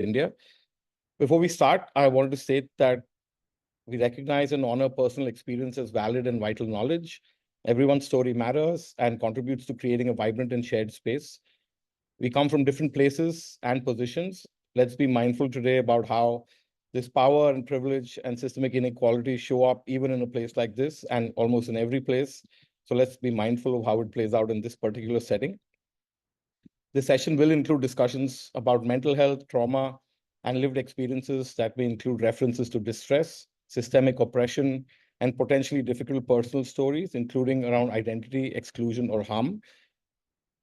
India. Before we start, I wanted to state that we recognize and honor personal experience as valid and vital knowledge. Everyone's story matters and contributes to creating a vibrant and shared space. We come from different places and positions. Let's be mindful today about how this power and privilege and systemic inequality show up even in a place like this and almost in every place. So let's be mindful of how it plays out in this particular setting. This session will include discussions about mental health, trauma, and lived experiences that may include references to distress, systemic oppression, and potentially difficult personal stories, including around identity, exclusion, or harm.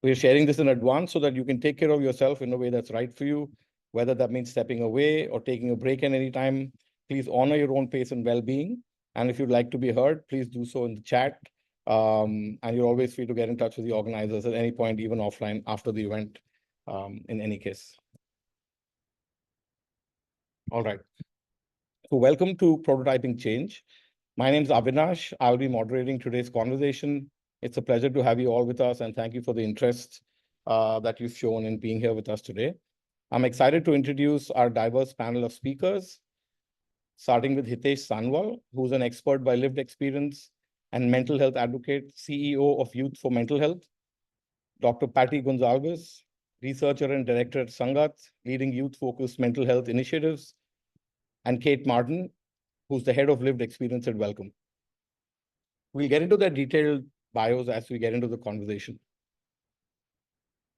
We're sharing this in advance so that you can take care of yourself in a way that's right for you, whether that means stepping away or taking a break at any time. Please honor your own pace and well-being. And if you'd like to be heard, please do so in the chat. And you're always free to get in touch with the organizers at any point, even offline after the event, in any case. All right. So welcome to Prototyping Change. My name is Avinash. I'll be moderating today's conversation. It's a pleasure to have you all with us, and thank you for the interest that you've shown in being here with us today. I'm excited to introduce our diverse panel of speakers, starting with Hitesh Sanwal, who's an expert by lived experience and mental health advocate, CEO of Youth for Mental Health. Dr. Patty Gonzalez, researcher and director at Sangat, leading youth-focused mental health initiatives. And Kate Martin, who's the head of lived experience at Welcome. We'll get into their detailed bios as we get into the conversation.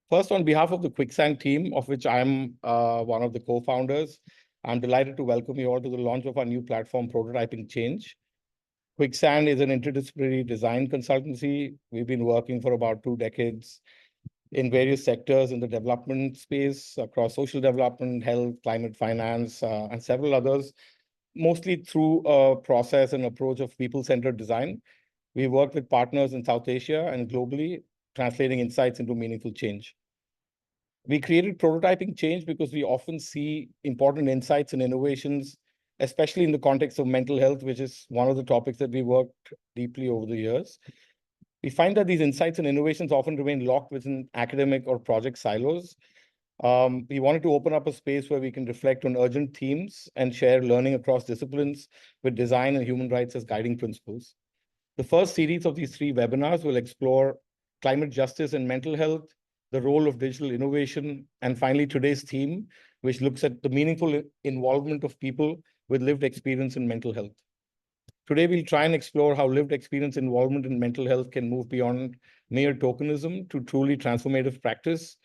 First, on behalf of the Quicksand team, of which I'm one of the co-founders, I'm delighted to welcome you all to the launch of our new platform, Prototyping Change. Quicksand is an interdisciplinary design consultancy. We've been working for about 2 decades in various sectors in the development space, across social development, health, climate finance, and several others, mostly through a process and approach of people-centered design. We work with partners in South Asia and globally, translating insights into meaningful change. We created Prototyping Change because we often see important insights and innovations, especially in the context of mental health, which is one of the topics that we worked deeply over the years. We find that these insights and innovations often remain locked within academic or project silos. We wanted to open up a space where we can reflect on urgent themes and share learning across disciplines with design and human rights as guiding principles. The first series of these 3 webinars will explore climate justice and mental health, the role of digital innovation, and finally today's theme, which looks at the meaningful involvement of people with lived experience in mental health. Today, we'll try and explore how lived experience involvement in mental health can move beyond mere tokenism to truly transformative practice.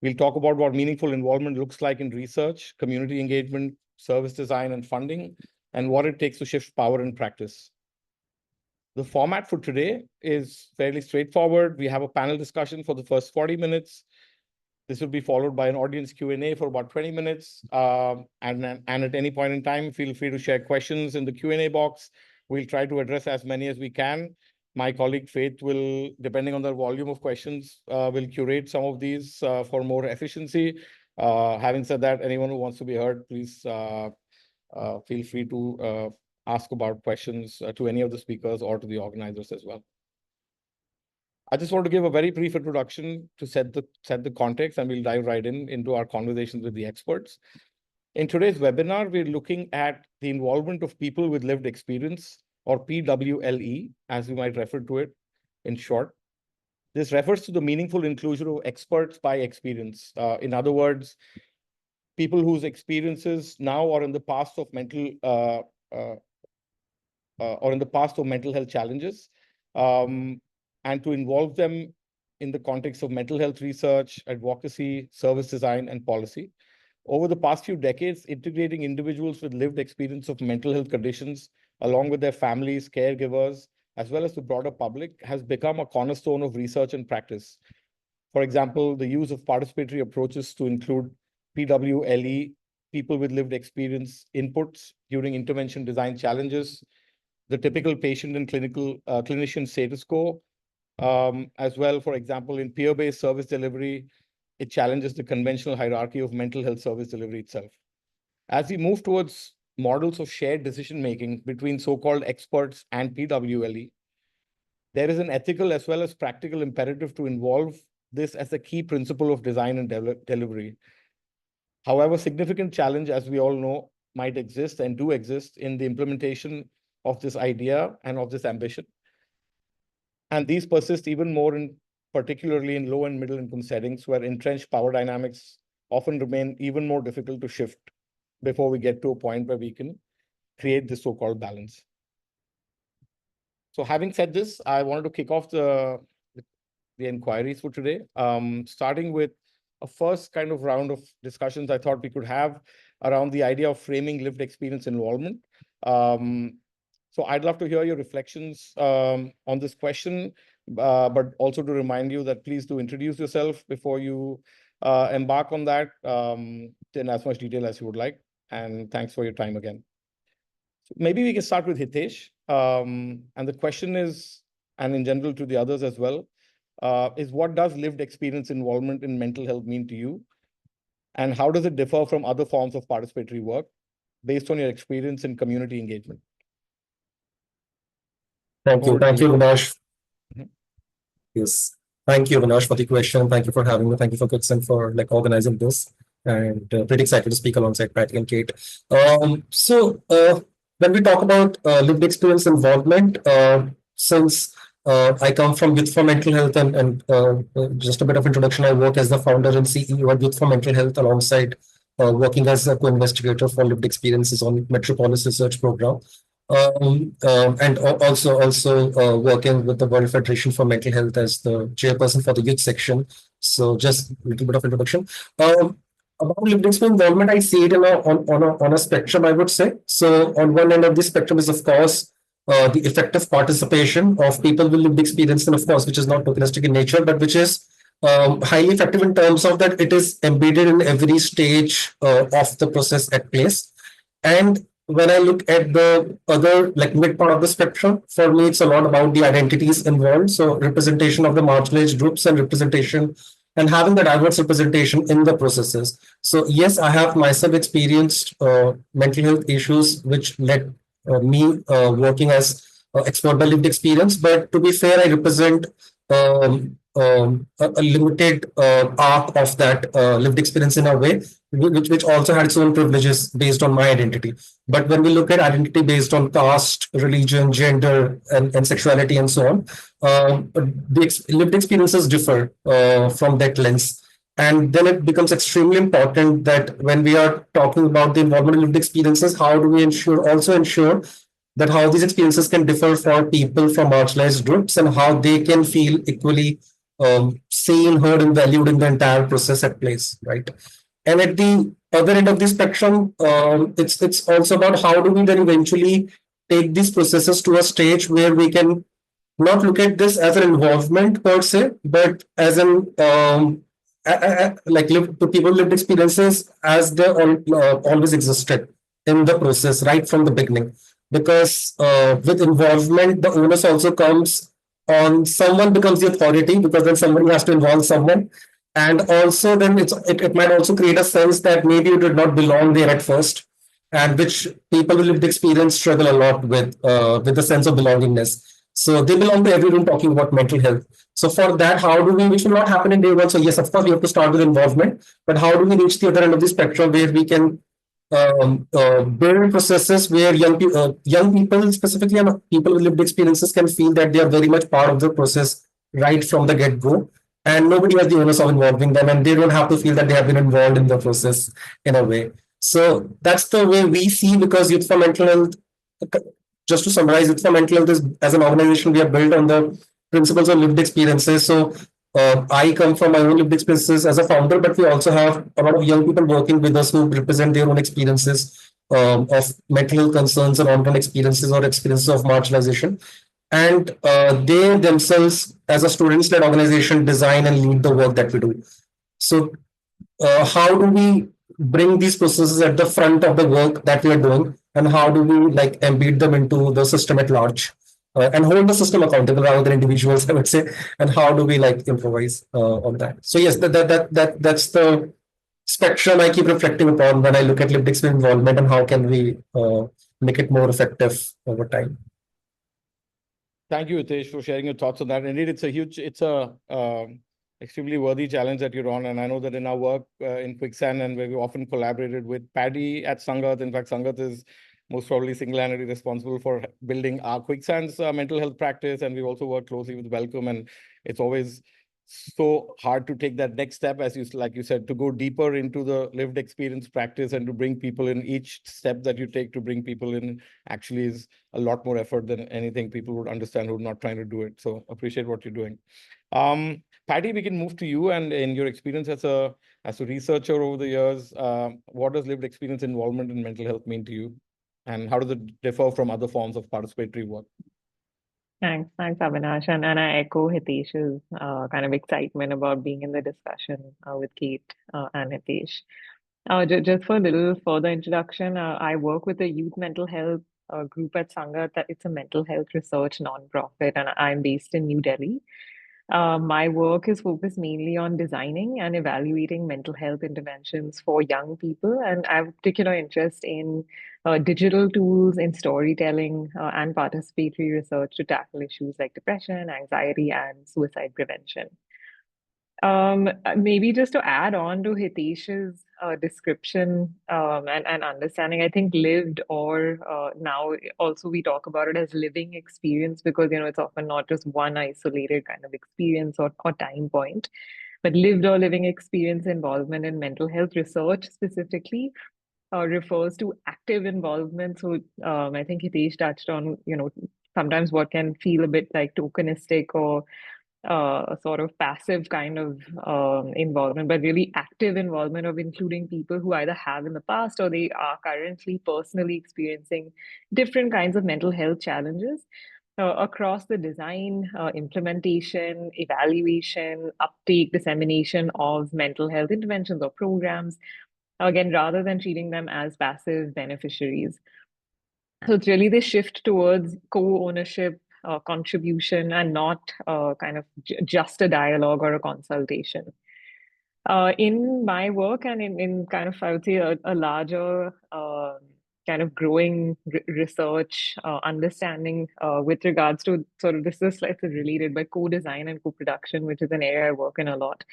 We'll talk about what meaningful involvement looks like in research, community engagement, service design, and funding, and what it takes to shift power in practice. The format for today is fairly straightforward. We have a panel discussion for the first 40 minutes. This will be followed by an audience Q&A for about 20 minutes. And at any point in time, feel free to share questions in the Q&A box. We'll try to address as many as we can. My colleague Faith will, depending on the volume of questions, will curate some of these for more efficiency. Having said that, anyone who wants to be heard, please feel free to ask about questions to any of the speakers or to the organizers as well. I just want to give a very brief introduction to set the context, and we'll dive right into our conversations with the experts. In today's webinar, we're looking at the involvement of people with lived experience, or PWLE, as we might refer to it in short. This refers to the meaningful inclusion of experts by experience. In other words, people whose experiences now or in the past of mental health challenges, and to involve them in the context of mental health research, advocacy, service design, and policy. Over the past few decades, integrating individuals with lived experience of mental health conditions, along with their families, caregivers, as well as the broader public, has become a cornerstone of research and practice. For example, the use of participatory approaches to include PWLE, people with lived experience inputs during intervention design challenges, the typical patient and clinician status quo, as well, for example, in peer-based service delivery, it challenges the conventional hierarchy of mental health service delivery itself. As we move towards models of shared decision-making between so-called experts and PWLE, there is an ethical as well as practical imperative to involve this as a key principle of design and delivery. However, significant challenge, as we all know, might exist and do exist in the implementation of this idea and of this ambition. And these persist even more particularly in low and middle income settings where entrenched power dynamics often remain even more difficult to shift before we get to a point where we can create this so-called balance. So having said this, I wanted to kick off the inquiries for today, starting with a first kind of round of discussions I thought we could have around the idea of framing lived experience involvement. So I'd love to hear your reflections on this question, but also to remind you that please do introduce yourself before you embark on that in as much detail as you would like. And thanks for your time again. So maybe we can start with Hitesh. And the question is, and in general to the others as well, is what does lived experience involvement in mental health mean to you? And how does it differ from other forms of participatory work based on your experience in community engagement? Thank you, Vinash. Yes, thank you, Vinash, for the question. Thank you for having me. Thank you for Kitson for organizing this, and pretty excited to speak alongside Patty and Kate. When we talk about lived experience involvement, since I come from Youth for Mental Health, and just a bit of introduction, I work as the founder and CEO at Youth for Mental Health alongside working as a co-investigator for lived experiences on Metropolis Research Program. And also working with the World Federation for Mental Health as the chairperson for the youth section. So just a little bit of introduction. About lived experience involvement, I see it on a spectrum, I would say. So on one end of the spectrum is, of course, the effective participation of people with lived experience, and of course, which is not tokenistic in nature, but which is highly effective in terms of that it is embedded in every stage of the process at place. And when I look at the other mid part of the spectrum, for me, it's a lot about the identities involved. So representation of the marginalized groups and representation and having the diverse representation in the processes. So yes, I have myself experienced mental health issues, which led me working as expert by lived experience. But to be fair, I represent a limited arc of that lived experience in a way, which also had its own privileges based on my identity. But when we look at identity based on caste, religion, gender, and sexuality, and so on, the lived experiences differ from that lens. And then it becomes extremely important that when we are talking about the involvement in lived experiences, how do we also ensure that how these experiences can differ for people from marginalized groups and how they can feel equally seen, heard, and valued in the entire process at place, right? And at the other end of the spectrum, it's also about how do we then eventually take these processes to a stage where we can not look at this as an involvement per se, but as an to people lived experiences as they always existed in the process right from the beginning. Because with involvement, the onus also comes on someone becomes the authority, because then somebody has to involve someone. And also then it might also create a sense that maybe you did not belong there at first, and which people with lived experience struggle a lot with the sense of belongingness. So they belong to everyone talking about mental health. So for that, how do we, which will not happen in day one. So yes, of course, we have to start with involvement, but how do we reach the other end of the spectrum where we can build processes where young people specifically, and people with lived experiences can feel that they are very much part of the process right from the get-go, and nobody has the onus of involving them, and they don't have to feel that they have been involved in the process in a way. So that's the way we see, because Youth for Mental Health, just to summarize, Youth for Mental Health is, as an organization, we are built on the principles of lived experiences. So I come from my own lived experiences as a founder, but we also have a lot of young people working with us who represent their own experiences of mental health concerns and ongoing experiences or experiences of marginalization. And they themselves, as a students-led organization, design and lead the work that we do. So how do we bring these processes at the front of the work that we are doing, and how do we embed them into the system at large? And hold the system accountable rather than individuals, I would say. And how do we improvise on that? So yes, that's the spectrum I keep reflecting upon when I look at lived experience involvement, and how can we make it more effective over time. Thank you, Hitesh, for sharing your thoughts on that. Indeed, it's extremely worthy challenge that you're on. And I know that in our work in Quicksand, and where we often collaborated with Paddy at Sangat. In fact, Sangat is most probably single-handedly responsible for building our Quicksand's mental health practice. And we've also worked closely with Welcome. And it's always so hard to take that next step, as you like you said, to go deeper into the lived experience practice and to bring people in. Each step that you take to bring people in actually is a lot more effort than anything people would understand who are not trying to do it. So appreciate what you're doing. Patty, we can move to you, and in your experience as a researcher over the years, what does lived experience involvement in mental health mean to you, and how does it differ from other forms of participatory work? Thanks, Avinash. And I echo Hitesh's kind of excitement about being in the discussion with Kate and Hitesh. Just for a little further introduction, I work with a youth mental health group at Sangat. It's a mental health research nonprofit, and I'm based in New Delhi. My work is focused mainly on designing and evaluating mental health interventions for young people, and I have particular interest in digital tools in storytelling and participatory research to tackle issues like depression, anxiety, and suicide prevention. Maybe just to add on to Hitesh's description and understanding, I think lived, or now also we talk about it as living experience, because it's often not just one isolated kind of experience or time point, but lived or living experience involvement in mental health research specifically refers to active involvement. So I think Hitesh touched on, sometimes what can feel a bit like tokenistic or a sort of passive kind of involvement, but really active involvement of including people who either have in the past or they are currently personally experiencing different kinds of mental health challenges across the design, implementation, evaluation, uptake, dissemination of mental health interventions or programs, again, rather than treating them as passive beneficiaries. So it's really the shift towards co-ownership, contribution, and not kind of just a dialogue or a consultation. In my work and in kind of, I would say, a larger kind of growing research understanding with regards to sort of, this is slightly related, but co-design and co-production, which is an area I work in a lot.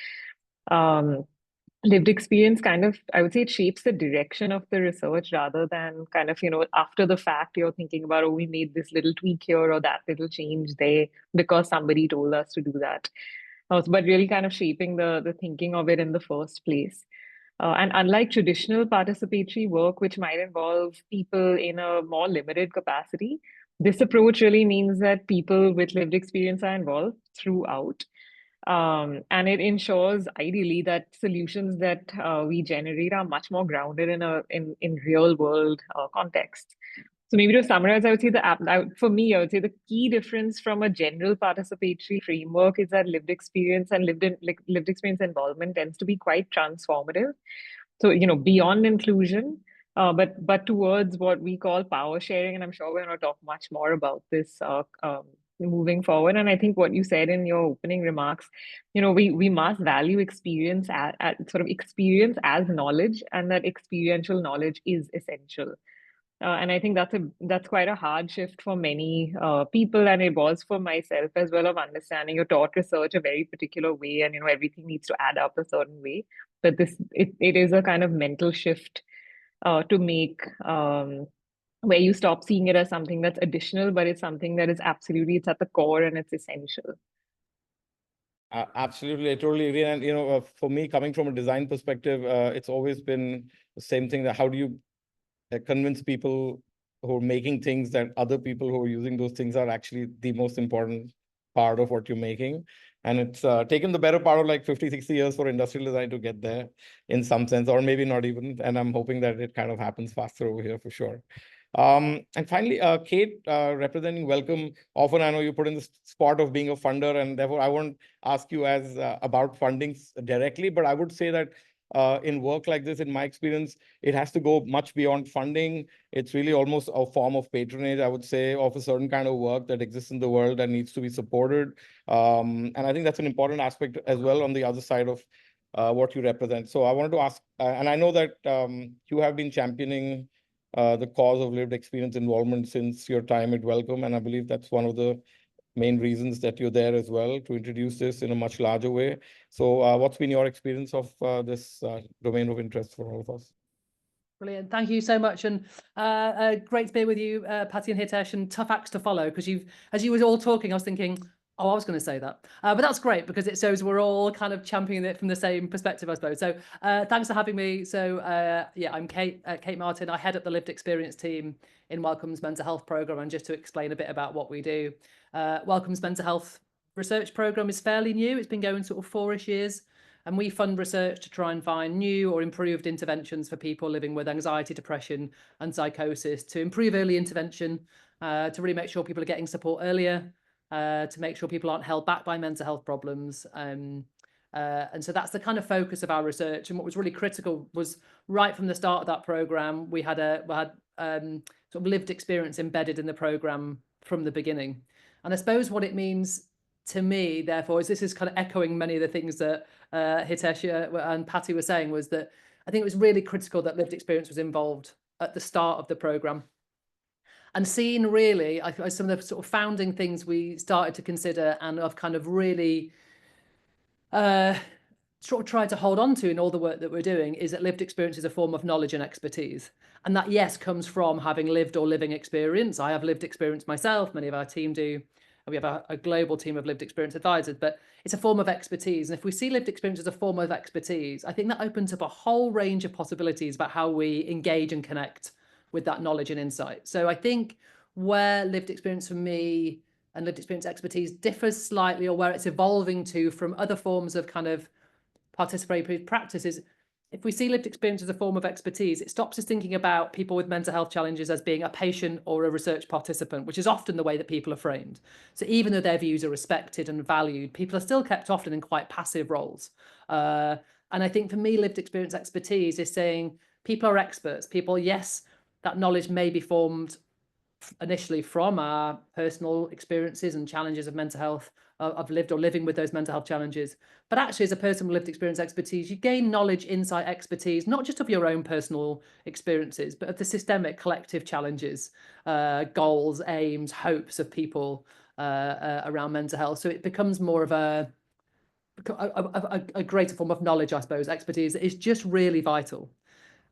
Lived experience kind of, I would say, it shapes the direction of the research rather than kind of, after the fact, you're thinking about, oh, we made this little tweak here or that little change there because somebody told us to do that. But really kind of shaping the thinking of it in the first place. And unlike traditional participatory work, which might involve people in a more limited capacity, this approach really means that people with lived experience are involved throughout. And it ensures ideally that solutions that we generate are much more grounded in real world context. So maybe to summarize, I would say for me, I would say the key difference from a general participatory framework is that lived experience and lived experience involvement tends to be quite transformative. So beyond inclusion, but towards what we call power sharing, and I'm sure we're going to talk much more about this moving forward. And I think what you said in your opening remarks, we must value experience at sort of experience as knowledge, and that experiential knowledge is essential. And I think that's quite a hard shift for many people, and it was for myself as well, of understanding you're taught research a very particular way, and everything needs to add up a certain way. But it is a kind of mental shift to make, where you stop seeing it as something that's additional, but it's something that is absolutely, it's at the core and it's essential. Absolutely, I totally agree. And for me, coming from a design perspective, it's always been the same thing: that how do you convince people who are making things that other people who are using those things are actually the most important part of what you're making. And it's taken the better part of like 50, 60 years for industrial design to get there in some sense, or maybe not even. And I'm hoping that it kind of happens faster over here for sure. And finally, Kate, representing Welcome, often I know you put in the spot of being a funder, and therefore I won't ask you as about fundings directly, but I would say that in work like this, in my experience, it has to go much beyond funding. It's really almost a form of patronage, I would say, of a certain kind of work that exists in the world that needs to be supported. And I think that's an important aspect as well on the other side of what you represent. So I wanted to ask, and I know that you have been championing the cause of lived experience involvement since your time at Welcome, and I believe that's one of the main reasons that you're there as well to introduce this in a much larger way. So what's been your experience of this domain of interest for all of us? Brilliant. Thank you so much. And great to be with you, Patty and Hitesh, and tough acts to follow, because as you were all talking, I was thinking, oh, I was going to say that. But that's great, because it shows we're all kind of championing it from the same perspective, I suppose. So thanks for having me. So yeah, I'm Kate Martin. I head up the lived experience team in Wellcome's mental health program. And just to explain a bit about what we do, Wellcome's mental health research program is fairly new. It's been going sort of 4-ish years. And we fund research to try and find new or improved interventions for people living with anxiety, depression, and psychosis, to improve early intervention, to really make sure people are getting support earlier, to make sure people aren't held back by mental health problems. And so that's the kind of focus of our research. And what was really critical was right from the start of that program, we had sort of lived experience embedded in the program from the beginning. And I suppose what it means to me, therefore, is this is kind of echoing many of the things that Hitesh and Patty were saying, was that I think it was really critical that lived experience was involved at the start of the program. And seeing really, some of the sort of founding things we started to consider and have kind of really sort of tried to hold on to in all the work that we're doing, is that lived experience is a form of knowledge and expertise. And that, yes, comes from having lived or living experience. I have lived experience myself, many of our team do. We have a global team of lived experience advisors, but it's a form of expertise. And if we see lived experience as a form of expertise, I think that opens up a whole range of possibilities about how we engage and connect with that knowledge and insight. So I think where lived experience for me and lived experience expertise differs slightly, or where it's evolving to from other forms of kind of participatory practices, if we see lived experience as a form of expertise, it stops us thinking about people with mental health challenges as being a patient or a research participant, which is often the way that people are framed. So even though their views are respected and valued, people are still kept often in quite passive roles. And I think for me, lived experience expertise is saying people are experts. People, yes, that knowledge may be formed initially from our personal experiences and challenges of mental health, of lived or living with those mental health challenges. But actually, as a person with lived experience expertise, you gain knowledge, insight, expertise, not just of your own personal experiences, but of the systemic collective challenges, goals, aims, hopes of people around mental health. So it becomes more of a greater form of knowledge, I suppose. Expertise is just really vital.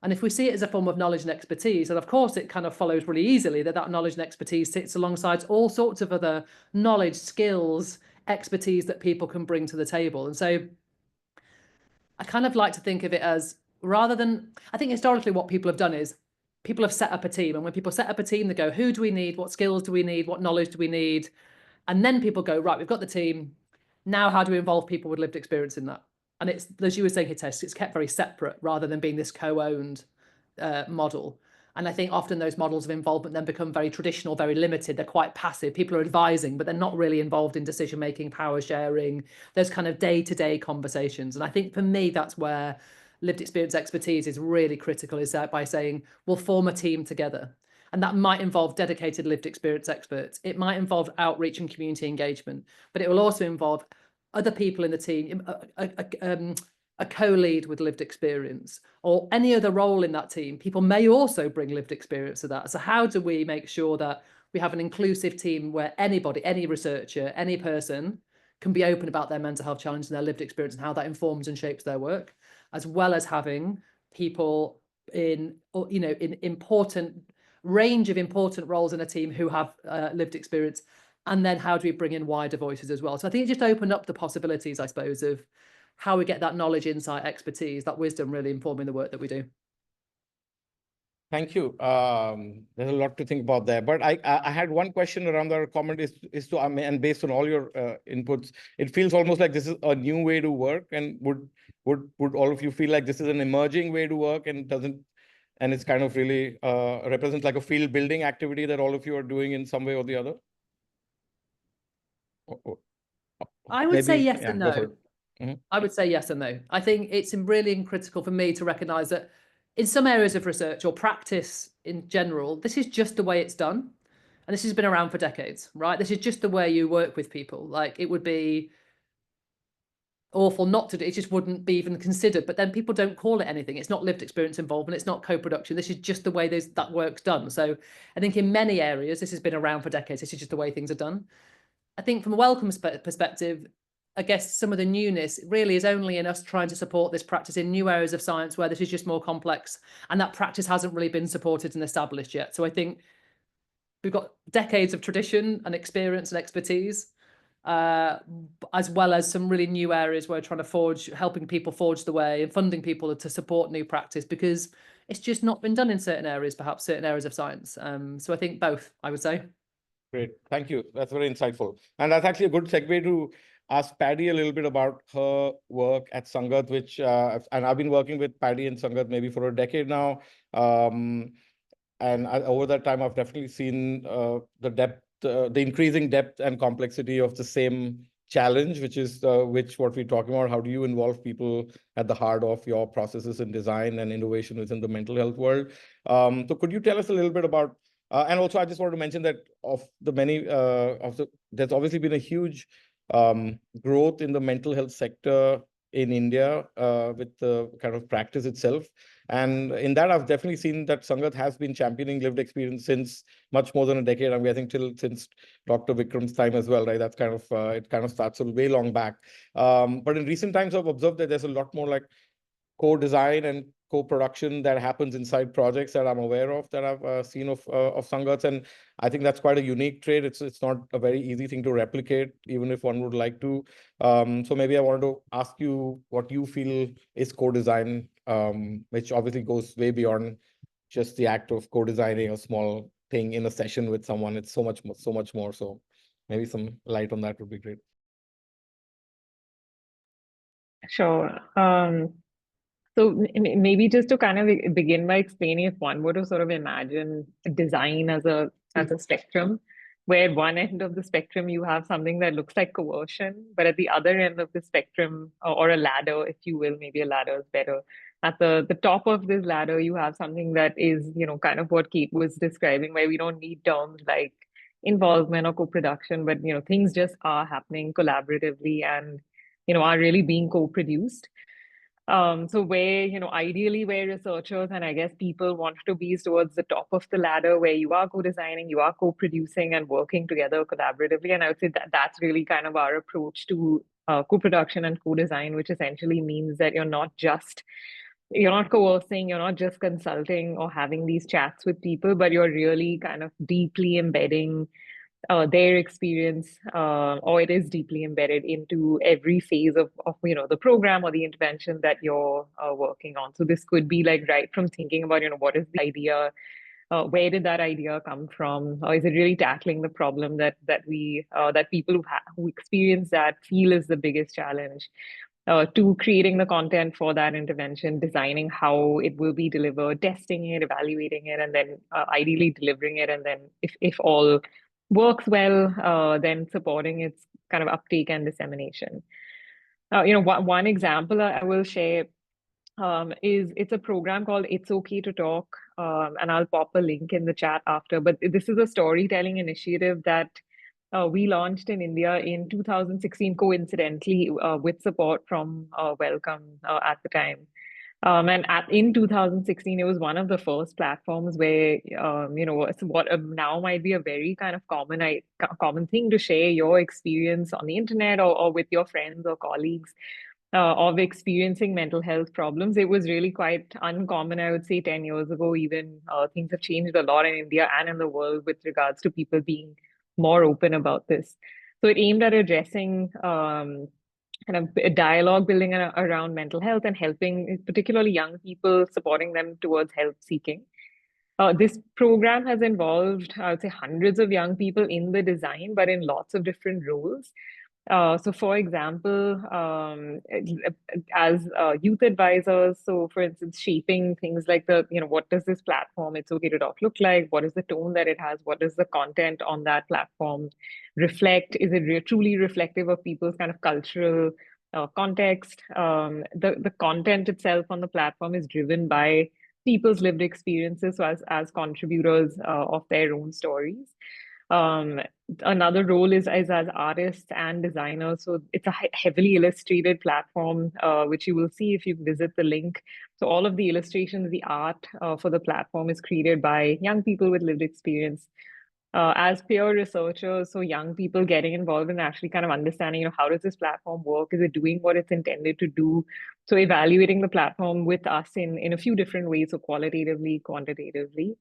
And if we see it as a form of knowledge and expertise, and of course it kind of follows really easily that knowledge and expertise sits alongside all sorts of other knowledge, skills, expertise that people can bring to the table. And so I kind of like to think of it as, rather than, I think historically what people have done is people have set up a team. And when people set up a team, they go, who do we need? What skills do we need? What knowledge do we need? And then people go, right, we've got the team. Now, how do we involve people with lived experience in that? And it's, as you were saying, Hitesh, it's kept very separate rather than being this co-owned model. And I think often those models of involvement then become very traditional, very limited. They're quite passive. People are advising, but they're not really involved in decision-making, power sharing, those kind of day-to-day conversations. And I think for me, that's where lived experience expertise is really critical, is that by saying, we'll form a team together. And that might involve dedicated lived experience experts. It might involve outreach and community engagement, but it will also involve other people in the team, a co-lead with lived experience, or any other role in that team. People may also bring lived experience to that. So how do we make sure that we have an inclusive team where anybody, any researcher, any person can be open about their mental health challenge and their lived experience and how that informs and shapes their work, as well as having people in, in important range of important roles in a team who have lived experience. And then how do we bring in wider voices as well? So I think it just opened up the possibilities, I suppose, of how we get that knowledge, insight, expertise, that wisdom really informing the work that we do. Thank you. There's a lot to think about there. But I had one question around the comment is to, and based on all your inputs, it feels almost like this is a new way to work. And would all of you feel like this is an emerging way to work and it's kind of really represents like a field building activity that all of you are doing in some way or the other? I would say yes and no. Mm-hmm. I would say yes and no. I think it's really critical for me to recognize that in some areas of research or practice in general, this is just the way it's done. And this has been around for decades, right? This is just the way you work with people. Like, it would be awful not to do it. It just wouldn't be even considered. But then people don't call it anything. It's not lived experience involvement. It's not co-production. This is just the way that work's done. So I think in many areas, this has been around for decades. This is just the way things are done. I think from a welcome perspective, I guess some of the newness really is only in us trying to support this practice in new areas of science where this is just more complex, and that practice hasn't really been supported and established yet. So I think we've got decades of tradition and experience and expertise, as well as some really new areas where we're trying to helping people forge the way and funding people to support new practice, because it's just not been done in certain areas, perhaps certain areas of science. So I think both, I would say. Great, thank you. That's very insightful. And that's actually a good segue to ask Paddy a little bit about her work at Sangat, which, and I've been working with Paddy and Sangat maybe for a decade now. Over that time, I've definitely seen the increasing depth and complexity of the same challenge, which is what we're talking about. How do you involve people at the heart of your processes in design and innovation within the mental health world? So could you tell us a little bit about, and also I just want to mention that of the many, there's obviously been a huge growth in the mental health sector in India with the kind of practice itself. And in that, I've definitely seen that Sangat has been championing lived experience since much more than a decade. I mean, I think since Dr. Vikram's time as well, right? That's kind of, it kind of starts a way long back. But in recent times, I've observed that there's a lot more like co-design and co-production that happens inside projects that I'm aware of, that I've seen of Sangats. And I think that's quite a unique trait. It's not a very easy thing to replicate, even if one would like to. So maybe I wanted to ask you what you feel is co-design, which obviously goes way beyond just the act of co-designing a small thing in a session with someone. It's so much more. So maybe some light on that would be great. Sure. So maybe just to kind of begin by explaining, if one were to sort of imagine design as a spectrum, where one end of the spectrum you have something that looks like coercion, but at the other end of the spectrum, or a ladder, if you will, maybe a ladder is better. At the top of this ladder, you have something that is, kind of what Kate was describing, where we don't need terms like involvement or co-production, but things just are happening collaboratively and are really being co-produced. So where, ideally where researchers and I guess people want to be is towards the top of the ladder, where you are co-designing, you are co-producing and working together collaboratively. And I would say that that's really kind of our approach to co-production and co-design, which essentially means that you're not coercing, you're not just consulting or having these chats with people, but you're really kind of deeply embedding their experience, or it is deeply embedded into every phase of the program or the intervention that you're working on. So this could be like right from thinking about what is the idea, where did that idea come from, or is it really tackling the problem that people who experience that feel is the biggest challenge, to creating the content for that intervention, designing how it will be delivered, testing it, evaluating it, and then ideally delivering it, and then if all works well, then supporting its kind of uptake and dissemination. One example I will share is it's a program called It's Okay to Talk, and I'll pop a link in the chat after. But this is a storytelling initiative that we launched in India in 2016, coincidentally, with support from Wellcome at the time. And in 2016, it was one of the first platforms where, what now might be a very kind of common thing to share your experience on the internet or with your friends or colleagues of experiencing mental health problems. It was really quite uncommon, I would say 10 years ago, even. Things have changed a lot in India and in the world with regards to people being more open about this. So it aimed at addressing kind of a dialogue building around mental health and helping particularly young people, supporting them towards help seeking. This program has involved, I would say, hundreds of young people in the design, but in lots of different roles. So for example, as youth advisors, so for instance, shaping things like what does this platform It's Okay to Talk look like? What is the tone that it has? What does the content on that platform reflect? Is it truly reflective of people's kind of cultural context? The content itself on the platform is driven by people's lived experiences, so as contributors of their own stories. Another role is as artists and designers. So it's a heavily illustrated platform, which you will see if you visit the link. So all of the illustrations, the art for the platform is created by young people with lived experience. as peer researchers, so young people getting involved in actually kind of understanding, how does this platform work? Is it doing what it's intended to do? So evaluating the platform with us in a few different ways, so qualitatively, quantitatively.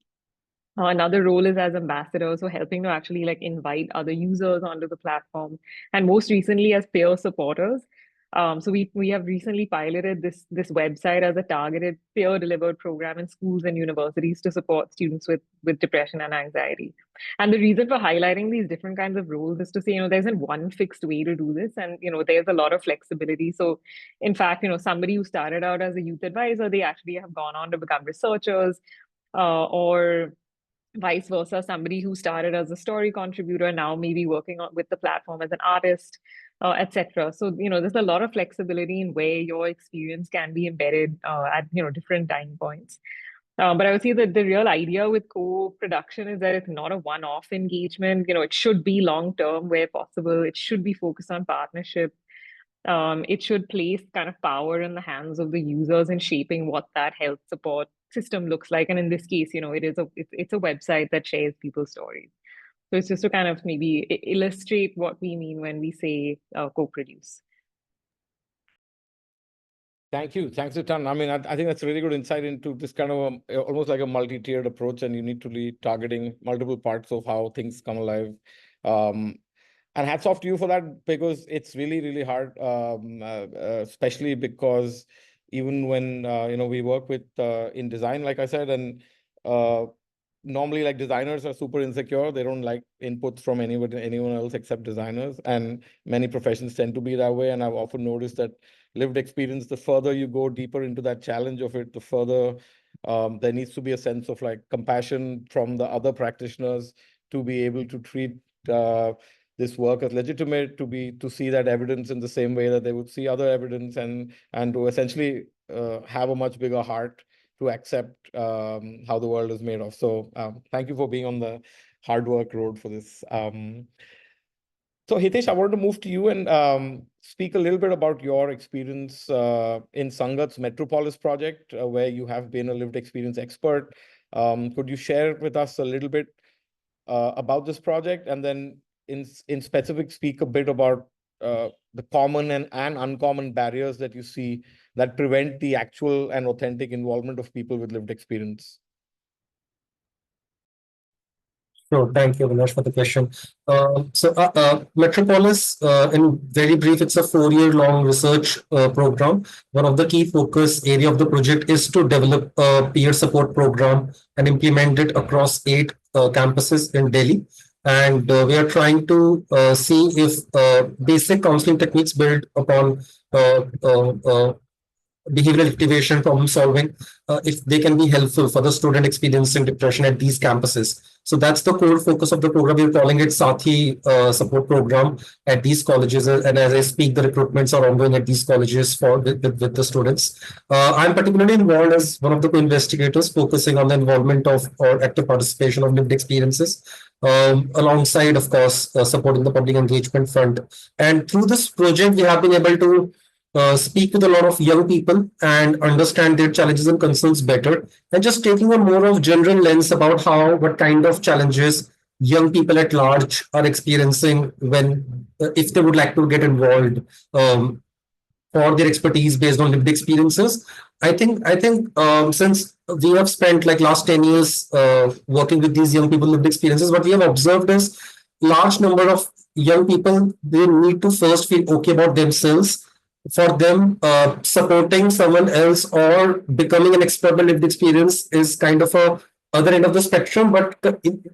Another role is as ambassadors, so helping to actually like invite other users onto the platform, and most recently as peer supporters. So we have recently piloted this website as a targeted peer delivered program in schools and universities to support students with depression and anxiety. And the reason for highlighting these different kinds of roles is to say, there isn't one fixed way to do this, and there's a lot of flexibility. So in fact, somebody who started out as a youth advisor, they actually have gone on to become researchers, or vice versa, somebody who started as a story contributor now maybe working with the platform as an artist, etc. So there's a lot of flexibility in where your experience can be embedded at different time points. But I would say that the real idea with co-production is that it's not a one-off engagement. It should be long-term where possible. It should be focused on partnership. It should place kind of power in the hands of the users in shaping what that health support system looks like. And in this case, it's a website that shares people's stories. So it's just to kind of maybe illustrate what we mean when we say co-produce. Thank you. Thanks a ton. I mean, I think that's a really good insight into this kind of almost like a multi-tiered approach, and you need to be targeting multiple parts of how things come alive. And hats off to you for that, because it's really, really hard, especially because even when, we work with in design, like I said, and normally like designers are super insecure. They don't like inputs from anyone else except designers. And many professions tend to be that way. And I've often noticed that lived experience, the further you go deeper into that challenge of it, the further there needs to be a sense of like compassion from the other practitioners to be able to treat this work as legitimate, to see that evidence in the same way that they would see other evidence, and to essentially have a much bigger heart to accept how the world is made of. So thank you for being on the hard work road for this. So Hitesh, I wanted to move to you and speak a little bit about your experience in Sangat's Metropolis project, where you have been a lived experience expert. Could you share with us a little bit about this project, and then in specific speak a bit about the common and uncommon barriers that you see that prevent the actual and authentic involvement of people with lived experience? Sure. Thank you, Avinash, for the question. Metropolis, in very brief, it's a 4-year-long research program. One of the key focus area of the project is to develop a peer support program and implement it across 8 campuses in Delhi. And we are trying to see if basic counseling techniques built upon behavioral activation, problem solving, if they can be helpful for the student experiencing depression at these campuses. So that's the core focus of the program. We're calling it Sathi support program at these colleges. And as I speak, the recruitments are ongoing at these colleges with the students. I'm particularly involved as one of the investigators focusing on the involvement of or active participation of lived experiences, alongside, of course, supporting the public engagement front. And through this project, we have been able to speak with a lot of young people and understand their challenges and concerns better, and just taking a more of general lens about what kind of challenges young people at large are experiencing when if they would like to get involved for their expertise based on lived experiences. I think since we have spent like last 10 years working with these young people lived experiences, what we have observed is large number of young people, they need to first feel okay about themselves. For them, supporting someone else or becoming an expert in lived experience is kind of a other end of the spectrum, but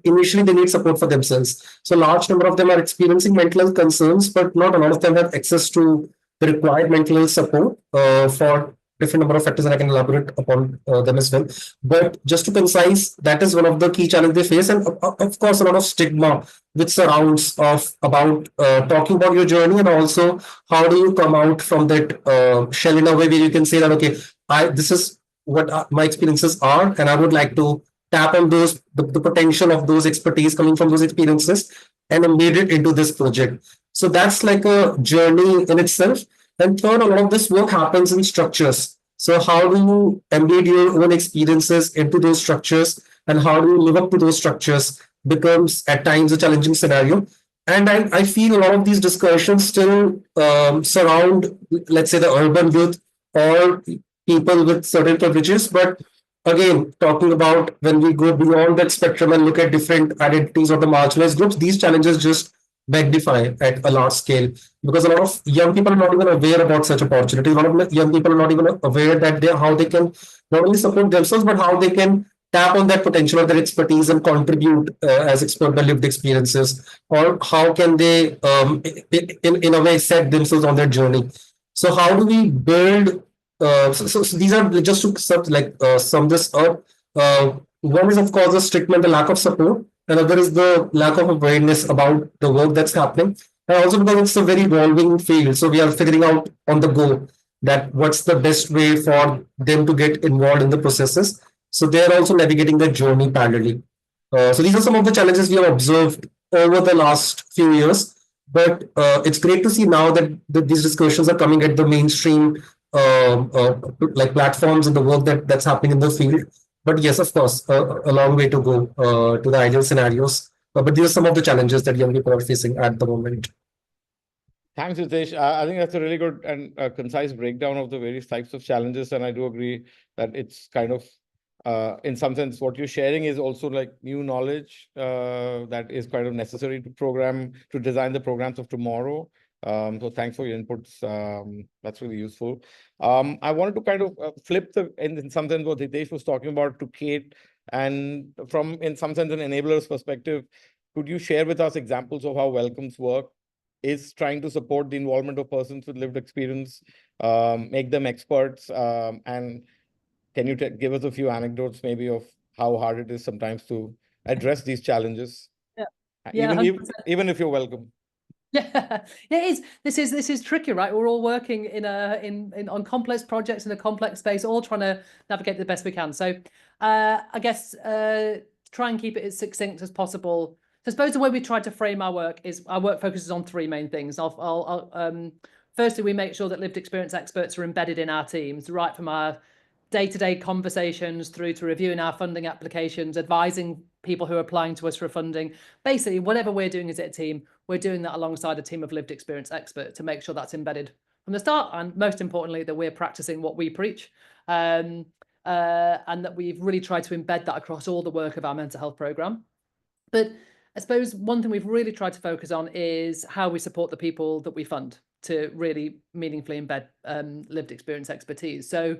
initially they need support for themselves. So large number of them are experiencing mental health concerns, but not a lot of them have access to the required mental health support for different number of factors, and I can elaborate upon them as well. But just to concise, that is one of the key challenges they face, and of course, a lot of stigma which surrounds about talking about your journey, and also how do you come out from that shell in a way where you can say that, okay, this is what my experiences are, and I would like to tap on those the potential of those expertise coming from those experiences and embed it into this project. So that's like a journey in itself. And third, a lot of this work happens in structures. So how do you embed your own experiences into those structures, and how do you live up to those structures becomes at times a challenging scenario. And I feel a lot of these discussions still surround, let's say, the urban youth or people with certain privileges. But again, talking about when we go beyond that spectrum and look at different identities or the marginalized groups, these challenges just magnify at a large scale, because a lot of young people are not even aware about such opportunities. A lot of young people are not even aware that how they can not only support themselves, but how they can tap on that potential or their expertise and contribute as expert by lived experiences, or how can they in a way set themselves on their journey. So how do we build so these are just to sum this up. One is of course the stigma and the lack of support. Another is the lack of awareness about the work that's happening. And also because it's a very evolving field. So we are figuring out on the go that what's the best way for them to get involved in the processes. So they are also navigating their journey parallelly. So these are some of the challenges we have observed over the last few years. But it's great to see now that these discussions are coming at the mainstream like platforms and the work that's happening in the field. But yes, of course, a long way to go to the ideal scenarios. But these are some of the challenges that young people are facing at the moment. Thanks, Ritesh. I think that's a really good and concise breakdown of the various types of challenges. And I do agree that it's kind of, in some sense, what you're sharing is also like new knowledge that is kind of necessary to design the programs of tomorrow. So thanks for your inputs. That's really useful. I wanted to kind of flip in some sense what Hitesh was talking about to Kate, and from, in some sense, an enabler's perspective, could you share with us examples of how Welcome's work is trying to support the involvement of persons with lived experience, make them experts, and can you give us a few anecdotes maybe of how hard it is sometimes to address these challenges? Yeah, even if you're welcome. Yeah, it is. This is tricky, right? We're all working on complex projects in a complex space, all trying to navigate the best we can. So, I guess try and keep it as succinct as possible. So I suppose the way we try to frame our work is our work focuses on three main things. Firstly, we make sure that lived experience experts are embedded in our teams, right from our day-to-day conversations through to reviewing our funding applications, advising people who are applying to us for funding. Basically, whatever we're doing as a team, we're doing that alongside a team of lived experience experts to make sure that's embedded from the start, and most importantly, that we're practicing what we preach, and that we've really tried to embed that across all the work of our mental health programme. But I suppose one thing we've really tried to focus on is how we support the people that we fund to really meaningfully embed lived experience expertise. So,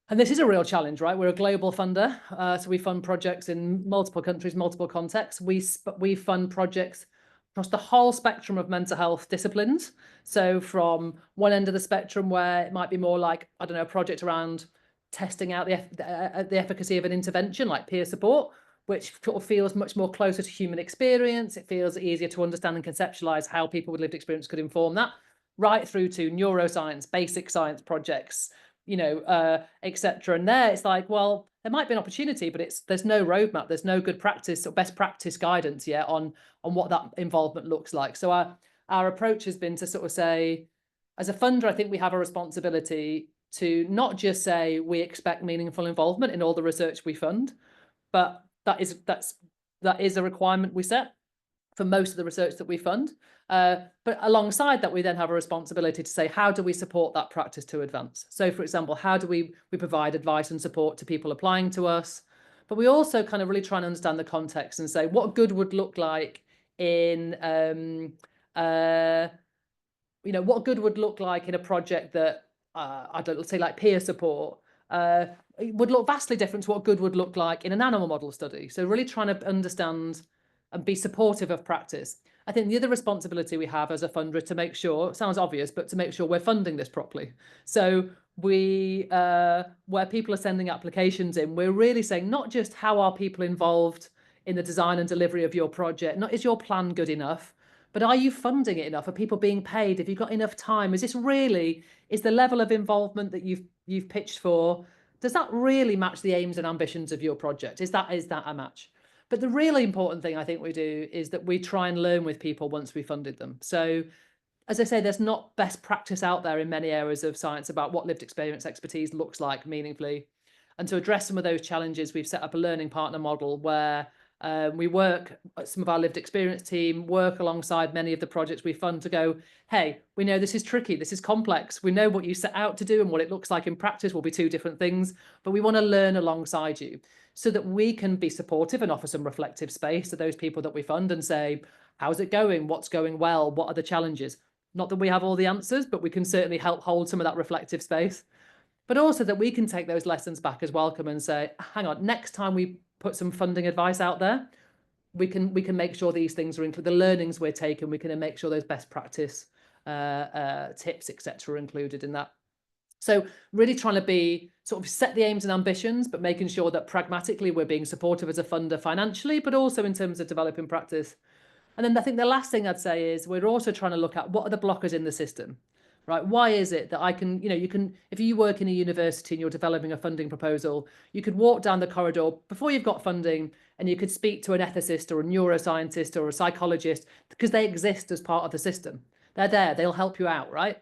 and this is a real challenge, right? We're a global funder, so we fund projects in multiple countries, multiple contexts. We fund projects across the whole spectrum of mental health disciplines. So from one end of the spectrum where it might be more like, I don't know, a project around testing out the efficacy of an intervention like peer support, which sort of feels much more closer to human experience. It feels easier to understand and conceptualize how people with lived experience could inform that, right through to neuroscience, basic science projects, etc. And there it's like, well, there might be an opportunity, but there's no roadmap, there's no good practice or best practice guidance yet on what that involvement looks like. So our approach has been to sort of say, as a funder, I think we have a responsibility to not just say we expect meaningful involvement in all the research we fund, but that is a requirement we set for most of the research that we fund. But alongside that, we then have a responsibility to say, how do we support that practice to advance? So, for example, how do we provide advice and support to people applying to us? But we also kind of really try and understand the context and say what good would look like in, what good would look like in a project that, let's say like peer support, it would look vastly different to what good would look like in an animal model study. So really trying to understand and be supportive of practice. I think the other responsibility we have as a funder is to make sure, it sounds obvious, but to make sure we're funding this properly. So we, where people are sending applications in, we're really saying not just how are people involved in the design and delivery of your project, not is your plan good enough, but are you funding it enough? Are people being paid? Have you got enough time? Is the level of involvement that you've pitched for, does that really match the aims and ambitions of your project? Is that a match? But the really important thing I think we do is that we try and learn with people once we funded them. So as I say, there's not best practice out there in many areas of science about what lived experience expertise looks like meaningfully. And to address some of those challenges, we've set up a learning partner model where We work, some of our lived experience team work alongside many of the projects we fund to go, hey, we know this is tricky, this is complex. We know what you set out to do and what it looks like in practice will be two different things, but we want to learn alongside you so that we can be supportive and offer some reflective space to those people that we fund and say, how's it going? What's going well? What are the challenges? Not that we have all the answers, but we can certainly help hold some of that reflective space. But also that we can take those lessons back as welcome and say, hang on, next time we put some funding advice out there, we can make sure these things are included, the learnings we're taking, we can make sure those best practice tips, etc., are included in that. So really trying to be sort of set the aims and ambitions, but making sure that pragmatically we're being supportive as a funder financially, but also in terms of developing practice. And then I think the last thing I'd say is we're also trying to look at what are the blockers in the system, right? Why is it that I can, you can, if you work in a university and you're developing a funding proposal, you could walk down the corridor before you've got funding and you could speak to an ethicist or a neuroscientist or a psychologist because they exist as part of the system. They're there, they'll help you out, right?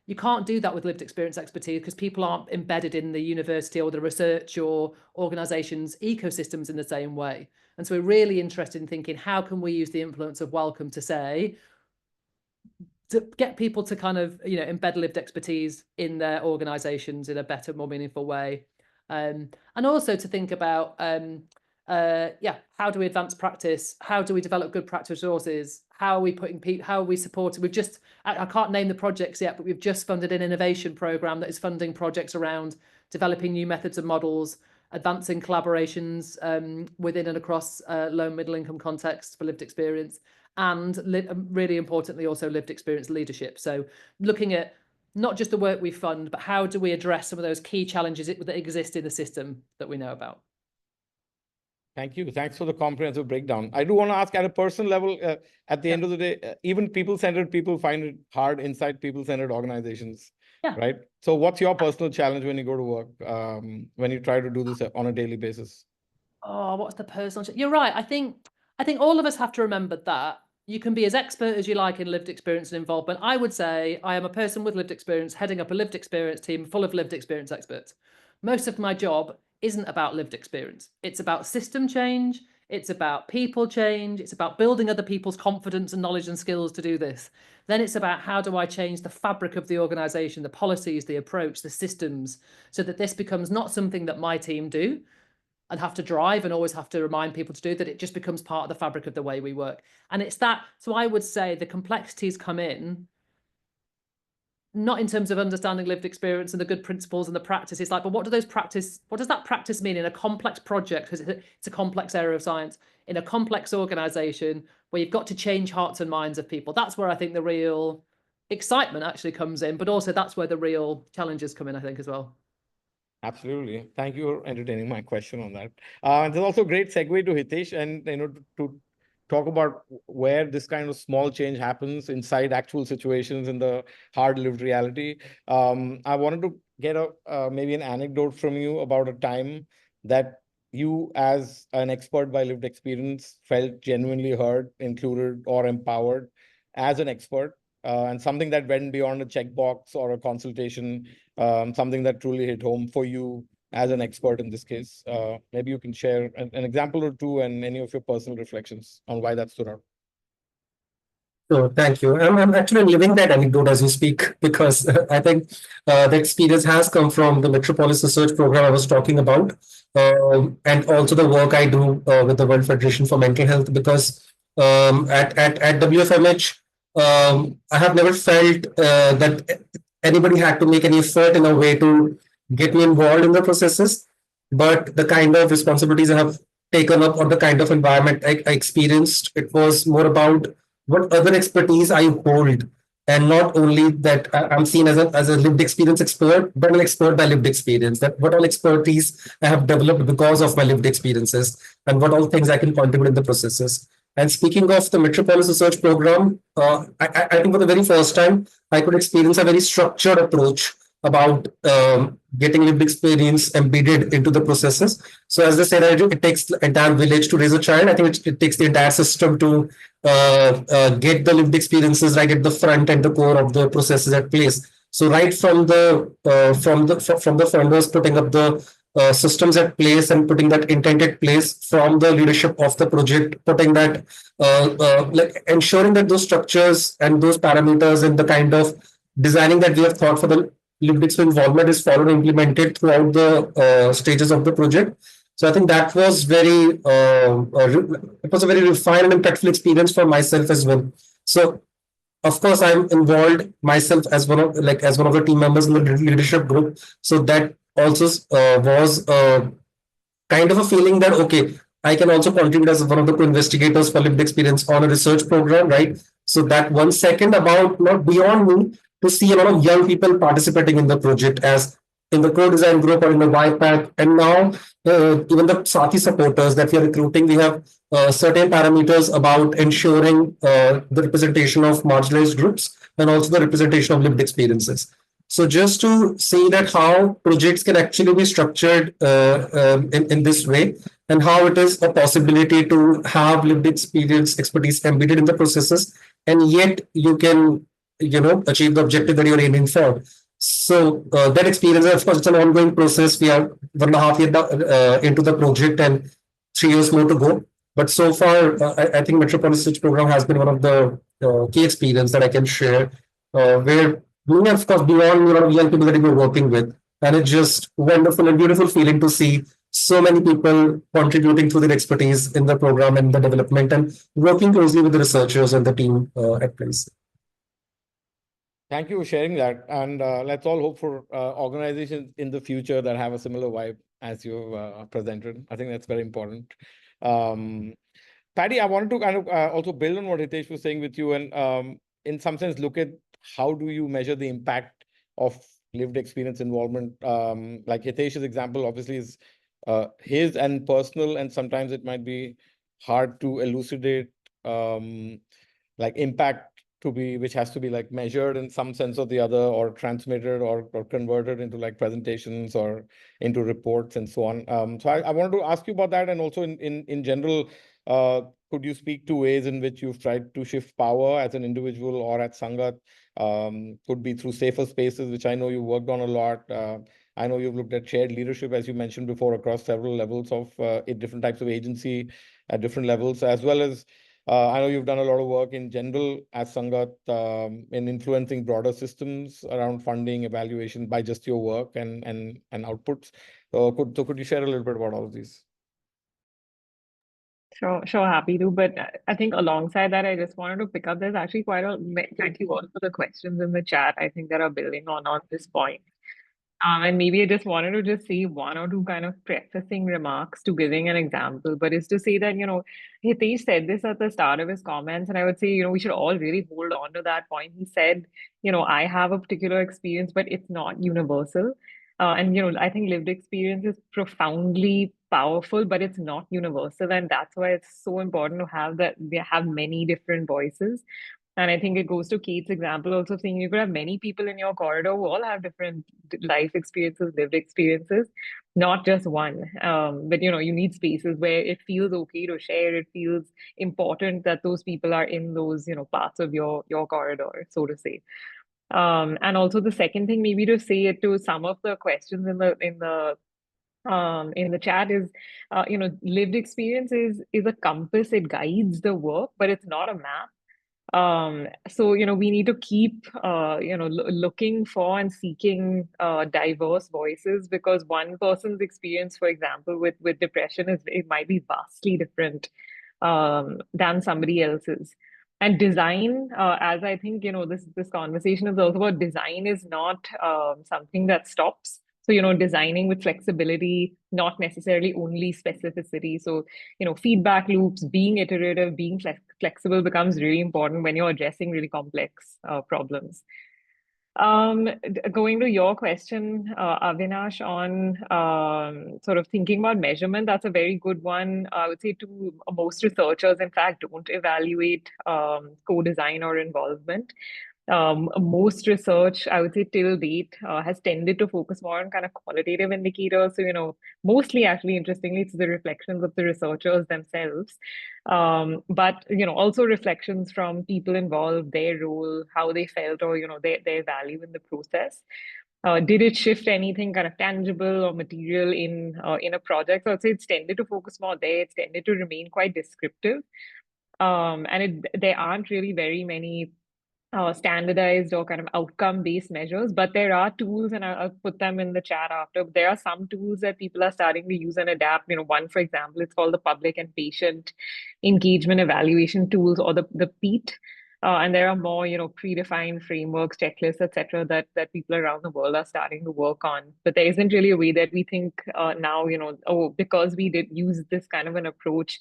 You can't do that with lived experience expertise because people aren't embedded in the university or the research or organizations' ecosystems in the same way. And so we're really interested in thinking, how can we use the influence of Wellcome to say, to get people to kind of, embed lived expertise in their organizations in a better, more meaningful way. And also to think about, how do we advance practice? How do we develop good practice resources? How are we putting people, how are we supporting? We've just, I can't name the projects yet, but we've just funded an innovation program that is funding projects around developing new methods and models, advancing collaborations within and across low and middle income contexts for lived experience, and really importantly, also lived experience leadership. So looking at not just the work we fund, but how do we address some of those key challenges that exist in the system that we know about? Thank you. Thanks for the comprehensive breakdown. I do want to ask at a personal level, at the end of the day, even people-centered people find it hard inside people-centered organizations, right? So what's your personal challenge when you go to work, when you try to do this on a daily basis? Oh, what's the personal? You're right. I think all of us have to remember that you can be as expert as you like in lived experience and involvement. I would say I am a person with lived experience, heading up a lived experience team full of lived experience experts. Most of my job isn't about lived experience. It's about system change. It's about people change. It's about building other people's confidence and knowledge and skills to do this. Then it's about how do I change the fabric of the organization, the policies, the approach, the systems, so that this becomes not something that my team do and have to drive and always have to remind people to do, that it just becomes part of the fabric of the way we work. And it's that, so I would say the complexities come in, not in terms of understanding lived experience and the good principles and the practice. It's like, but what does that practice mean in a complex project? Because it's a complex area of science, in a complex organization where you've got to change hearts and minds of people. That's where I think the real excitement actually comes in, but also that's where the real challenges come in, I think, as well. Absolutely. Thank you for entertaining my question on that. There's also a great segue to Hitesh and, to talk about where this kind of small change happens inside actual situations in the hard lived reality. I wanted to get maybe an anecdote from you about a time that you, as an expert by lived experience, felt genuinely heard, included, or empowered as an expert, and something that went beyond a checkbox or a consultation, something that truly hit home for you as an expert in this case. Maybe you can share an example or two and any of your personal reflections on why that stood out. So thank you. I'm actually living that anecdote as you speak, because I think the experience has come from the Metropolis Research Program I was talking about, and also the work I do with the World Federation for Mental Health, because at WFMH, I have never felt that anybody had to make any effort in a way to get me involved in the processes, but the kind of responsibilities I have taken up or the kind of environment I experienced, it was more about what other expertise I hold, and not only that I'm seen as a lived experience expert, but an expert by lived experience, that what all expertise I have developed because of my lived experiences and what all things I can contribute in the processes. And speaking of the Metropolis Research Program, I think for the very first time, I could experience a very structured approach about getting lived experience embedded into the processes. So as I said, it takes the entire village to raise a child. I think it takes the entire system to get the lived experiences right at the front and the core of the processes at place. So right from the funders putting up the systems at place and putting that intent at place from the leadership of the project, putting that, like ensuring that those structures and those parameters and the kind of designing that we have thought for the lived experience involvement is followed and implemented throughout the stages of the project. So I think that was it was a very refined and impactful experience for myself as well. So of course, I'm involved myself as one of the team members in the leadership group. So that also was kind of a feeling that okay, I can also contribute as one of the co-investigators for lived experience on a research program, right? So that 1 second about not beyond me to see a lot of young people participating in the project as in the co-design group or in the YPAC, and now even the Sati supporters that we are recruiting, we have certain parameters about ensuring the representation of marginalized groups and also the representation of lived experiences. So just to see that how projects can actually be structured in this way, and how it is a possibility to have lived experience expertise embedded in the processes, and yet you can, achieve the objective that you're aiming for. So that experience, of course, it's an ongoing process. We are 1.5 years into the project and 3 years more to go. But so far, I think Metropolis Research Program has been one of the key experience that I can share, where we, of course, beyond young people that we're working with, and it's just wonderful and beautiful feeling to see so many people contributing through their expertise in the program and the development, and working closely with the researchers and the team at place. Thank you for sharing that. And let's all hope for organizations in the future that have a similar vibe as you've presented. I think that's very important. Paddy, I wanted to kind of also build on what Hitesh was saying with you, and in some sense look at how do you measure the impact of lived experience involvement. Like Hitesh's example obviously is his and personal, and sometimes it might be hard to elucidate like impact to be, which has to be like measured in some sense or the other, or transmitted or converted into like presentations or into reports and so on. So I wanted to ask you about that, and also in general, could you speak to ways in which you've tried to shift power as an individual or at Sangat? Could be through safer spaces, which I know you worked on a lot. I know you've looked at shared leadership, as you mentioned before, across several levels of different types of agency at different levels, as well as I know you've done a lot of work in general as Sangat in influencing broader systems around funding, evaluation by just your work and outputs. So could you share a little bit about all of these? Sure, happy to. But I think alongside that, I just wanted to pick up. There's actually thank you all for the questions in the chat. I think that are building on this point. And maybe I just wanted to just say one or two kind of prefacing remarks to giving an example, but is to say that, Hitesh said this at the start of his comments, and I would say, we should all really hold on to that point. He said, I have a particular experience, but it's not universal. And, I think lived experience is profoundly powerful, but it's not universal. And that's why it's so important to have we have many different voices. And I think it goes to Kate's example also, saying you could have many people in your corridor who all have different life experiences, lived experiences, not just one. But you need spaces where it feels okay to share. It feels important that those people are in those parts of your corridor, so to say. And also the second thing, maybe to say it to some of the questions in the chat is, lived experience is a compass. It guides the work, but it's not a map. So we need to keep looking for and seeking diverse voices, because one person's experience, for example, with depression it might be vastly different than somebody else's. And design, as I think this conversation is also about, design is not something that stops. So, designing with flexibility, not necessarily only specificity. So, feedback loops, being iterative, being flexible becomes really important when you're addressing really complex problems. Going to your question, Avinash, on sort of thinking about measurement, that's a very good one. I would say most researchers, in fact, don't evaluate co-design or involvement. Most research, I would say till date, has tended to focus more on kind of qualitative indicators. So, mostly actually, interestingly, it's the reflections of the researchers themselves. But, also reflections from people involved, their role, how they felt, or, their value in the process. Did it shift anything kind of tangible or material in a project? So I'd say it's tended to focus more there. It's tended to remain quite descriptive. And there aren't really very many standardized or kind of outcome-based measures, but there are tools, and I'll put them in the chat after. There are some tools that people are starting to use and adapt. One, for example, it's called the Public and Patient Engagement Evaluation Tools, or the PEAT. And there are more, predefined frameworks, checklists, etc., that people around the world are starting to work on. But there isn't really a way that we think now, because we did use this kind of an approach,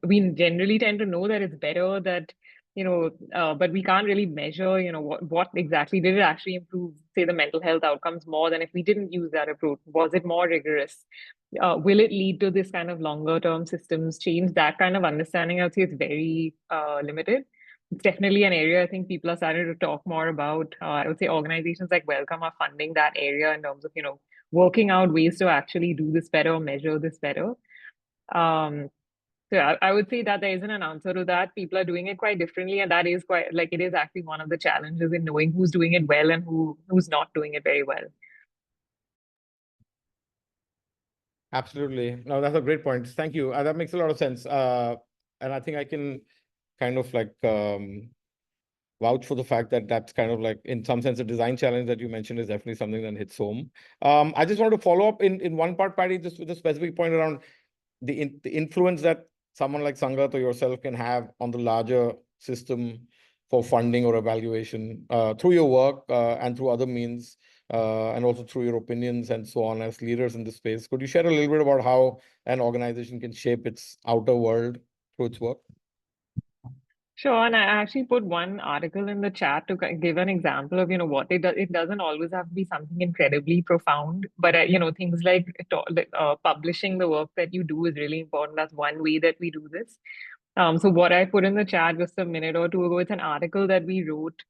we generally tend to know that it's better that, but we can't really measure, what exactly did it actually improve, say, the mental health outcomes more than if we didn't use that approach? Was it more rigorous? Will it lead to this kind of longer term systems change? That kind of understanding, I would say, it's very limited. It's definitely an area I think people are starting to talk more about. I would say organizations like Welcome are funding that area in terms of, working out ways to actually do this better, measure this better. So I would say that there isn't an answer to that. People are doing it quite differently, and that is quite it is actually one of the challenges in knowing who's doing it well and who's not doing it very well. Absolutely. No, that's a great point. Thank you. That makes a lot of sense. And I think I can kind of vouch for the fact that that's kind of in some sense, a design challenge that you mentioned is definitely something that hits home. I just wanted to follow up in one part, Patty, just with a specific point around the influence that someone like Sangat or yourself can have on the larger system for funding or evaluation through your work and through other means, and also through your opinions and so on as leaders in the space. Could you share a little bit about how an organization can shape its outer world through its work? Sure, and I actually put one article in the chat to give an example of, what it does. It doesn't always have to be something incredibly profound, but things like publishing the work that you do is really important. That's one way that we do this. So what I put in the chat just a minute or two ago, it's an article that we wrote.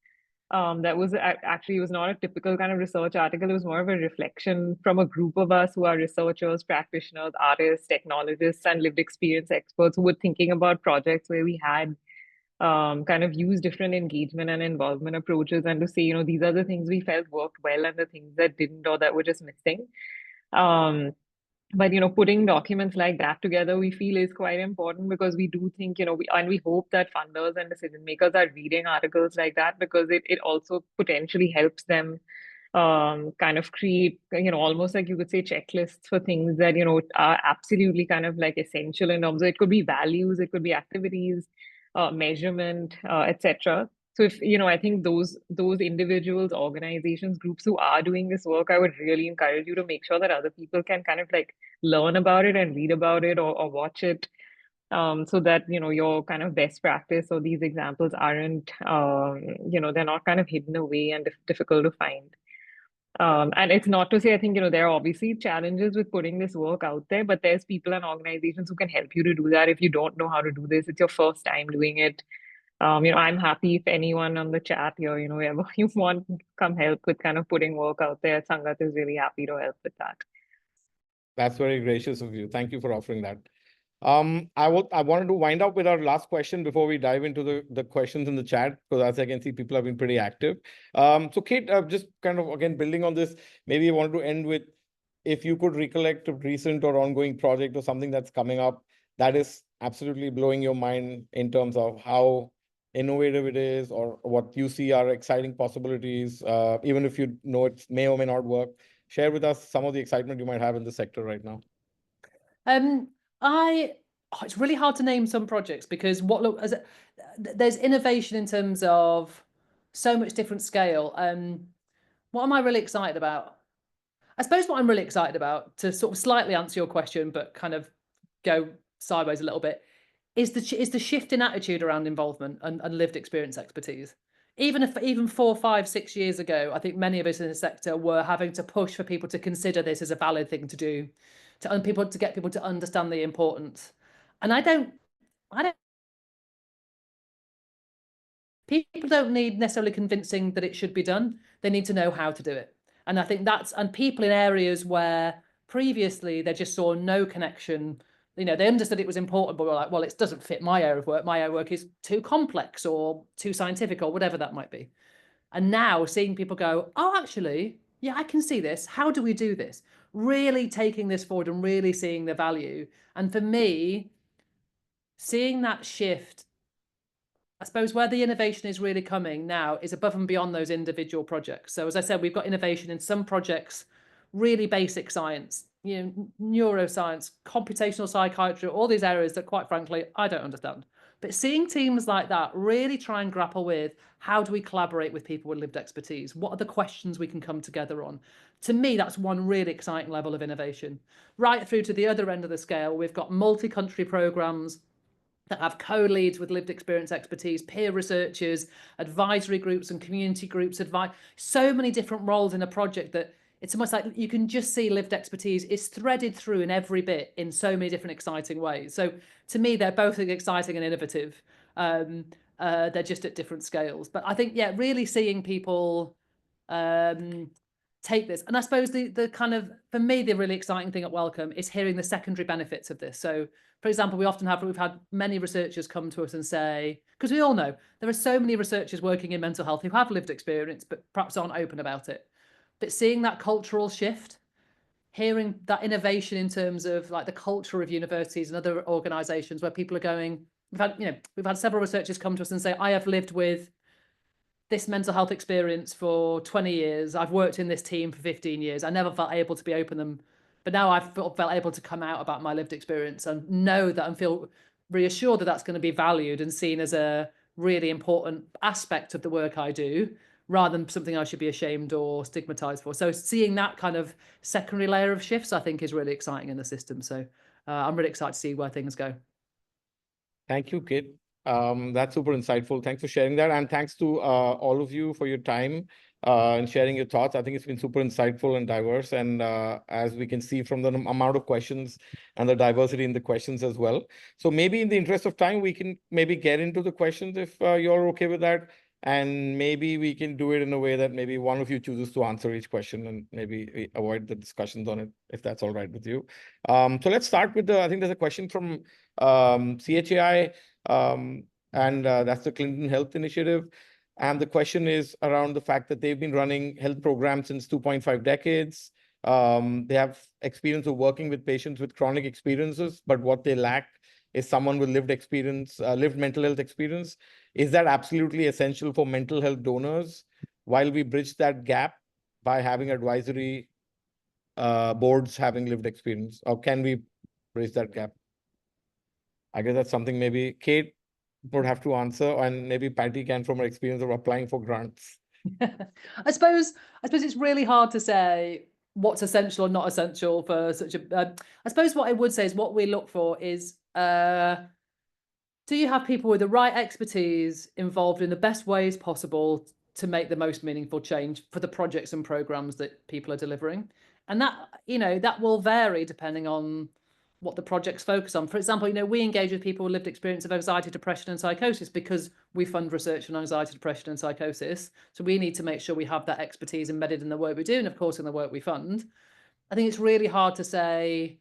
That was actually, it was not a typical kind of research article. It was more of a reflection from a group of us who are researchers, practitioners, artists, technologists, and lived experience experts who were thinking about projects where we had kind of use different engagement and involvement approaches, and to say, these are the things we felt worked well and the things that didn't or that were just missing. But putting documents like that together, we feel is quite important, because we do think, we hope that funders and decision makers are reading articles like that, because it also potentially helps them kind of create, almost like you could say checklists for things that, are absolutely kind of essential in terms of, it could be values, it could be activities, measurement, etc. So if, I think those individuals, organizations, groups who are doing this work, I would really encourage you to make sure that other people can kind of learn about it and read about it or watch it, so that, your kind of best practice or these examples aren't, they're not kind of hidden away and difficult to find. And it's not to say, I think, there are obviously challenges with putting this work out there, but there's people and organizations who can help you to do that. If you don't know how to do this, it's your first time doing it. I'm happy if anyone on the chat here, whoever you want, come help with kind of putting work out there. Sangat is really happy to help with that. That's very gracious of you. Thank you for offering that. I wanted to wind up with our last question before we dive into the questions in the chat, because as I can see, people have been pretty active. So Kate, just kind of, again, building on this, maybe I wanted to end with, if you could recollect a recent or ongoing project or something that's coming up that is absolutely blowing your mind in terms of how innovative it is, or what you see are exciting possibilities, even if you know it may or may not work. Share with us some of the excitement you might have in the sector right now. It's really hard to name some projects, because there's innovation in terms of so much different scale. What am I really excited about? I suppose what I'm really excited about, to sort of slightly answer your question, but kind of go sideways a little bit, is the shift in attitude around involvement and lived experience expertise. Even 4, 5, 6 years ago, I think many of us in the sector were having to push for people to consider this as a valid thing to do, to get people to understand the importance. And people don't need necessarily convincing that it should be done. They need to know how to do it. And I think and people in areas where previously they just saw no connection, they understood it was important, but were like, well, it doesn't fit my area of work. My area of work is too complex or too scientific or whatever that might be. And now seeing people go, oh, actually, yeah, I can see this. How do we do this? Really taking this forward and really seeing the value. And for me, seeing that shift, I suppose where the innovation is really coming now is above and beyond those individual projects. So as I said, we've got innovation in some projects, really basic science, neuroscience, computational psychiatry, all these areas that quite frankly, I don't understand. But seeing teams like that really try and grapple with how do we collaborate with people with lived expertise? What are the questions we can come together on? To me, that's one really exciting level of innovation. Right through to the other end of the scale, we've got multi-country programs that have co-leads with lived experience expertise, peer researchers, advisory groups and community groups, so many different roles in a project that it's almost like you can just see lived expertise is threaded through in every bit in so many different exciting ways. So to me, they're both exciting and innovative. They're just at different scales. But I think, yeah, really seeing people take this. And I suppose the kind of, for me, the really exciting thing at Wellcome is hearing the secondary benefits of this. So for example, we've had many researchers come to us and say, because we all know there are so many researchers working in mental health who have lived experience, but perhaps aren't open about it. But seeing that cultural shift, hearing that innovation in terms of like the culture of universities and other organizations where people are going, we've had several researchers come to us and say, I have lived with this mental health experience for 20 years. I've worked in this team for 15 years. I never felt able to be open them, but now I've felt able to come out about my lived experience and know that and feel reassured that that's going to be valued and seen as a really important aspect of the work I do, rather than something I should be ashamed or stigmatized for. So seeing that kind of secondary layer of shifts, I think, is really exciting in the system. So I'm really excited to see where things go. Thank you, Kit. That's super insightful. Thanks for sharing that. And thanks to all of you for your time and sharing your thoughts. I think it's been super insightful and diverse. And as we can see from the amount of questions and the diversity in the questions as well. So maybe in the interest of time, we can maybe get into the questions if you're okay with that. And maybe we can do it in a way that maybe one of you chooses to answer each question and maybe we avoid the discussions on it, if that's all right with you. So let's start with I think there's a question from CHAI, and that's the Clinton Health Initiative. And the question is around the fact that they've been running health programs since 2.5 decades. They have experience of working with patients with chronic experiences, but what they lack is someone with lived experience, lived mental health experience. Is that absolutely essential for mental health donors while we bridge that gap by having advisory boards having lived experience? Or can we bridge that gap? I guess that's something maybe Kate would have to answer, and maybe Patty can from her experience of applying for grants. I suppose it's really hard to say what's essential or not essential for such a. I suppose what I would say is what we look for is, do you have people with the right expertise involved in the best ways possible to make the most meaningful change for the projects and programs that people are delivering? And that, that will vary depending on what the projects focus on. For example, we engage with people with lived experience of anxiety, depression, and psychosis because we fund research on anxiety, depression, and psychosis. So we need to make sure we have that expertise embedded in the work we do, and of course in the work we fund. I think it's really hard to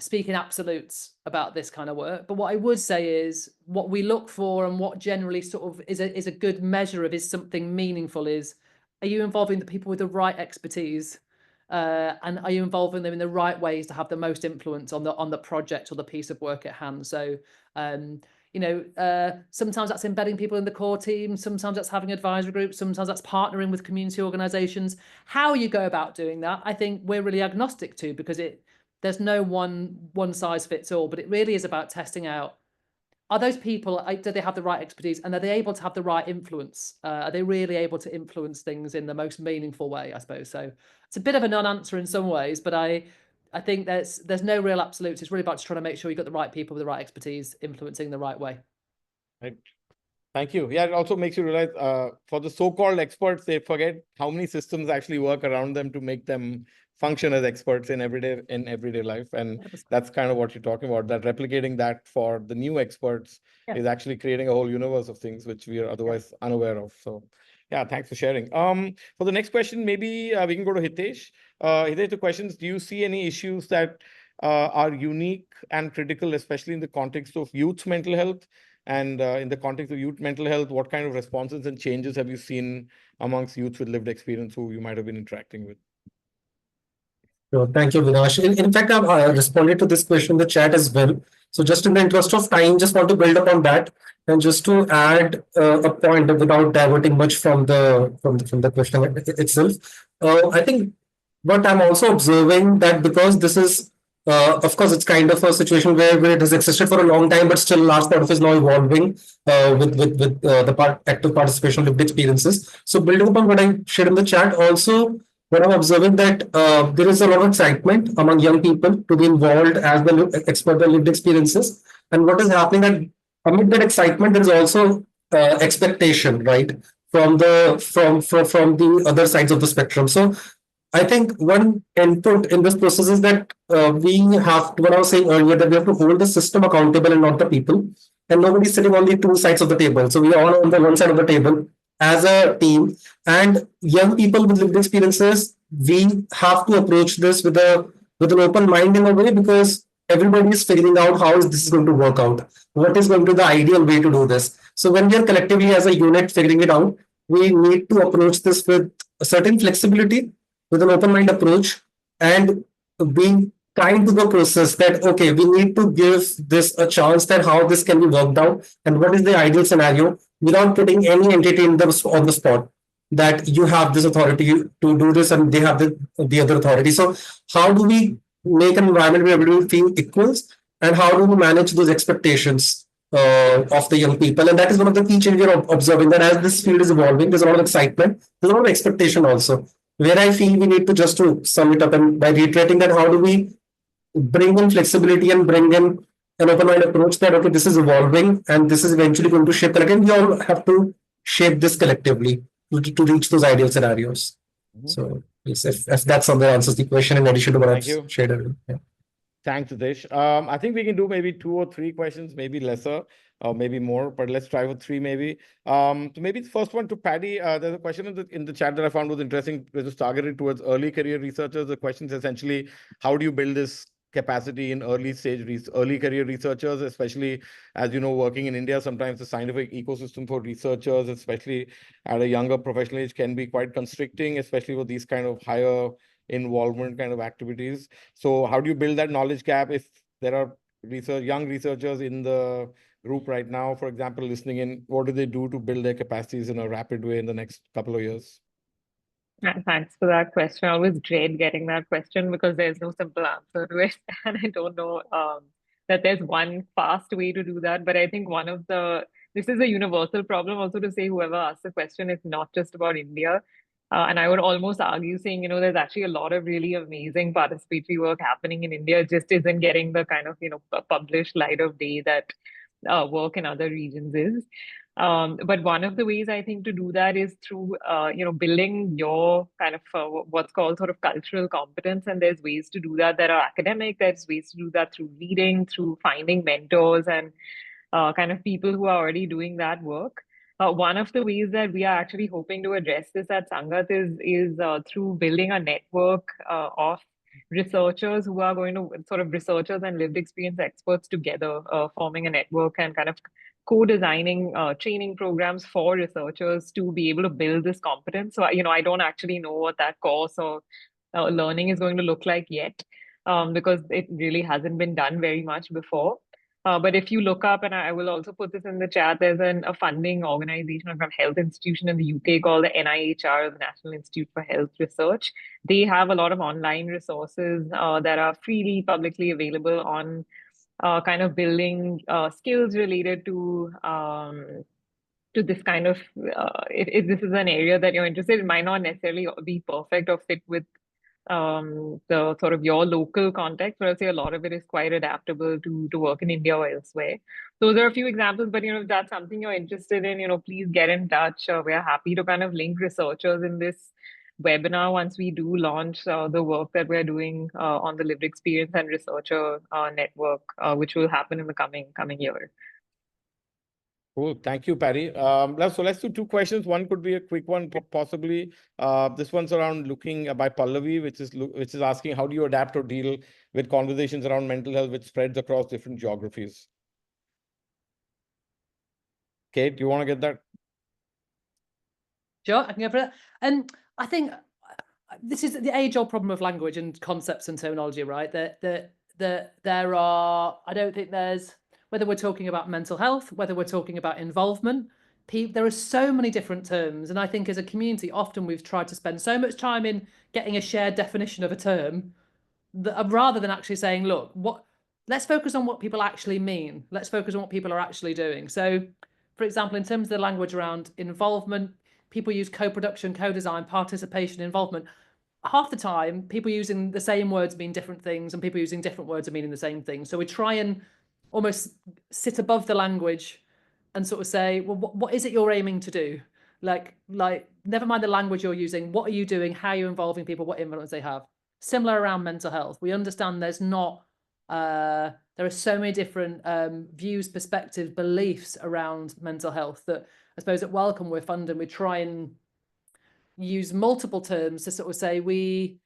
speak in absolutes about this kind of work, but what I would say is what we look for and what generally sort of is a good measure of is something meaningful is, are you involving the people with the right expertise? And are you involving them in the right ways to have the most influence on the project or the piece of work at hand? So, sometimes that's embedding people in the core team. Sometimes that's having advisory groups. Sometimes that's partnering with community organizations. How you go about doing that, I think we're really agnostic to, because there's no one size fits all, but it really is about testing out, are those people, do they have the right expertise, and are they able to have the right influence? Are they really able to influence things in the most meaningful way, I suppose? So it's a bit of a non-answer in some ways, but I think there's no real absolutes. It's really about just trying to make sure you've got the right people with the right expertise influencing the right way. Right. Thank you. Yeah, it also makes you realize for the so-called experts, they forget how many systems actually work around them to make them function as experts in everyday life. And that's kind of what you're talking about, that replicating that for the new experts is actually creating a whole universe of things which we are otherwise unaware of. So yeah, thanks for sharing. For the next question, maybe we can go to Hitesh. Hitesh, the questions, do you see any issues that are unique and critical, especially in the context of youth mental health, And in the context of youth mental health, what kind of responses and changes have you seen amongst youth with lived experience who you might have been interacting with? So thank you, Vinash. In fact, I've responded to this question in the chat as well. So just in the interest of time, just want to build upon that, and just to add a point without diverting much from the question itself. I think what I'm also observing that because this is, of course, it's kind of a situation where it has existed for a long time, but still large part of it is now evolving with the active participation, lived experiences. So building upon what I shared in the chat, also what I'm observing that there is a lot of excitement among young people to be involved as well expert their lived experiences. And what is happening that amid that excitement, there is also expectation, right, from the other sides of the spectrum. So I think one input in this process is that we have, what I was saying earlier, that we have to hold the system accountable and not the people. And nobody's sitting on the two sides of the table. So we are all on the one side of the table as a team. And young people with lived experiences, we have to approach this with an open mind in a way, because everybody is figuring out how is this going to work out. What is going to be the ideal way to do this? So when we are collectively as a unit figuring it out, we need to approach this with a certain flexibility, with an open mind approach, and being kind to the process that, okay, we need to give this a chance, that how this can be worked out and what is the ideal scenario, without putting any entity on the spot that you have this authority to do this and they have the other authority. So how do we make an environment where everybody feel equals, and how do we manage those expectations of the young people? And that is one of the key changes we're observing, that as this field is evolving, there's a lot of excitement, there's a lot of expectation also, where I feel we need to, just to sum it up and by reiterating, that how do we bring in flexibility and bring in an open mind approach, that okay, this is evolving and this is eventually going to shape collective. We all have to shape this collectively to reach those ideal scenarios. So yes, if that somewhere answers the question in addition to what I've shared earlier. Yeah. Thanks, Hitesh. I think we can do maybe 2 or 3 questions, maybe lesser, or maybe more, but let's try for 3 maybe. So maybe the first one to Paddy. There's a question in the chat that I found was interesting, which was targeted towards early career researchers. The question is essentially, how do you build this capacity in early career researchers, especially as you know, working in India, sometimes the scientific ecosystem for researchers, especially at a younger professional age, can be quite constricting, especially for these kind of higher involvement kind of activities. So how do you build that knowledge gap if there are young researchers in the group right now, for example, listening in? What do they do to build their capacities in a rapid way in the next couple of years? Thanks for that question. I always dread getting that question because there's no simple answer to it. And I don't know that there's one fast way to do that. But I think this is a universal problem also, to say whoever asks the question, it's not just about India. And I would almost argue saying, there's actually a lot of really amazing participatory work happening in India. It just isn't getting the kind of, published light of day that work in other regions is. But one of the ways I think to do that is through, building your kind of what's called sort of cultural competence. And there's ways to do that are academic. There's ways to do that through reading, through finding mentors and kind of people who are already doing that work. One of the ways that we are actually hoping to address this at Sangat is through building a network of researchers who are going to sort of researchers and lived experience experts together, forming a network and kind of co-designing training programs for researchers to be able to build this competence. So, I don't actually know what that course or learning is going to look like yet, because it really hasn't been done very much before. But if you look up, and I will also put this in the chat, there's a funding organization, a health institution in the UK called the NIHR, the National Institute for Health Research. They have a lot of online resources that are freely publicly available on kind of building skills related to this kind of, if this is an area that you're interested in, it might not necessarily be perfect or fit with the sort of your local context, but I'd say a lot of it is quite adaptable to work in India or elsewhere. Those are a few examples, but if that's something you're interested in, please get in touch. We're happy to kind of link researchers in this webinar once we do launch the work that we're doing on the lived experience and researcher network, which will happen in the coming year. Cool. Thank you, Paddy. So let's do 2 questions. One could be a quick one, possibly. This one's around looking by Pallavi, which is asking, how do you adapt or deal with conversations around mental health which spreads across different geographies? Kate, you want to get that? Sure, I can go for it. And I think this is the age-old problem of language and concepts and terminology, right? That there are, I don't think there's, whether we're talking about mental health, whether we're talking about involvement, there are so many different terms. And I think as a community, often we've tried to spend so much time in getting a shared definition of a term that, rather than actually saying, look, let's focus on what people actually mean. Let's focus on what people are actually doing. So, for example, in terms of the language around involvement, people use co-production, co-design, participation, involvement. Half the time, people using the same words mean different things, and people using different words are meaning the same thing. So we try and almost sit above the language and sort of say, well, what is it you're aiming to do? Like, never mind the language you're using. What are you doing? How are you involving people? What influence they have? Similar around mental health. We understand there's not, there are so many different views, perspectives, beliefs around mental health that I suppose at Welcome we're funding, we try and use multiple terms to sort of say we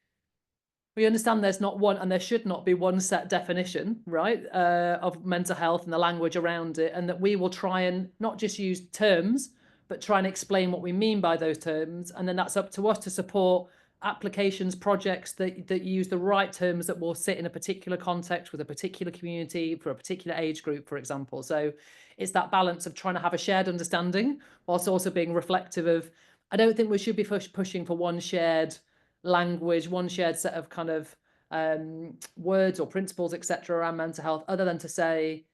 understand there's not one, and there should not be one set definition, right, of mental health and the language around it, and that we will try and not just use terms, but try and explain what we mean by those terms, and then that's up to us to support applications, projects that use the right terms that will sit in a particular context with a particular community for a particular age group, for example. So it's that balance of trying to have a shared understanding whilst also being reflective of, I don't think we should be pushing for one shared language, one shared set of kind of words or principles, etc., around mental health, other than to say,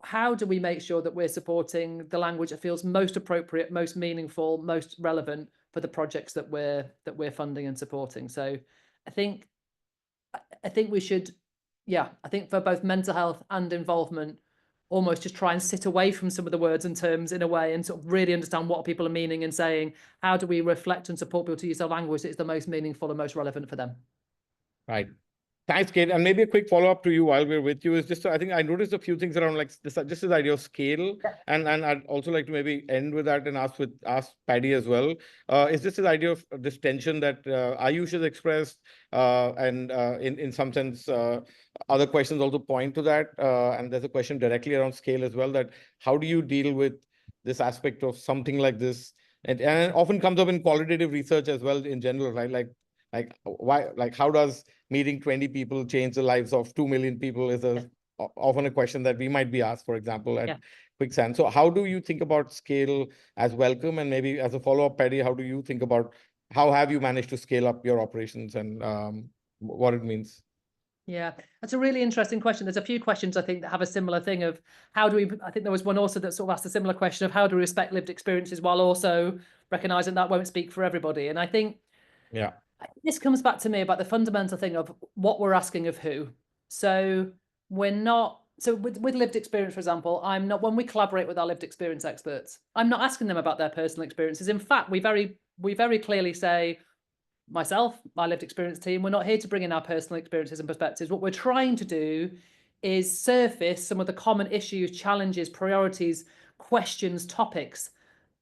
how do we make sure that we're supporting the language that feels most appropriate, most meaningful, most relevant for the projects that we're funding and supporting? So I think we should, I think for both mental health and involvement, almost just try and sit away from some of the words and terms in a way and sort of really understand what people are meaning and saying, how do we reflect and support people to use their language that is the most meaningful and most relevant for them? Right. Thanks, Kate. And maybe a quick follow-up to you while we're with you is just, I think I noticed a few things around like this, just this idea of scale. And I'd also like to maybe end with that and ask Paddy as well. Is this idea of this tension that Ayush has expressed and in some sense, other questions also point to that. And there's a question directly around scale as well, that how do you deal with this aspect of something like this? And it often comes up in qualitative research as well in general, right? Like why, like how does meeting 20 people change the lives of 2 million people is often a question that we might be asked, for example, at Quicksand. So how do you think about scale as Welcome? And maybe as a follow-up, Paddy, how do you think about how have you managed to scale up your operations and what it means? Yeah, that's a really interesting question. There's a few questions I think that have a similar thing of how do we, I think there was one also that sort of asked a similar question of how do we respect lived experiences while also recognizing that won't speak for everybody. And I think this comes back to me about the fundamental thing of what we're asking of who. So we're not, so with lived experience, for example, I'm not, when we collaborate with our lived experience experts, I'm not asking them about their personal experiences. In fact, we very clearly say, myself, my lived experience team, we're not here to bring in our personal experiences and perspectives. What we're trying to do is surface some of the common issues, challenges, priorities, questions, topics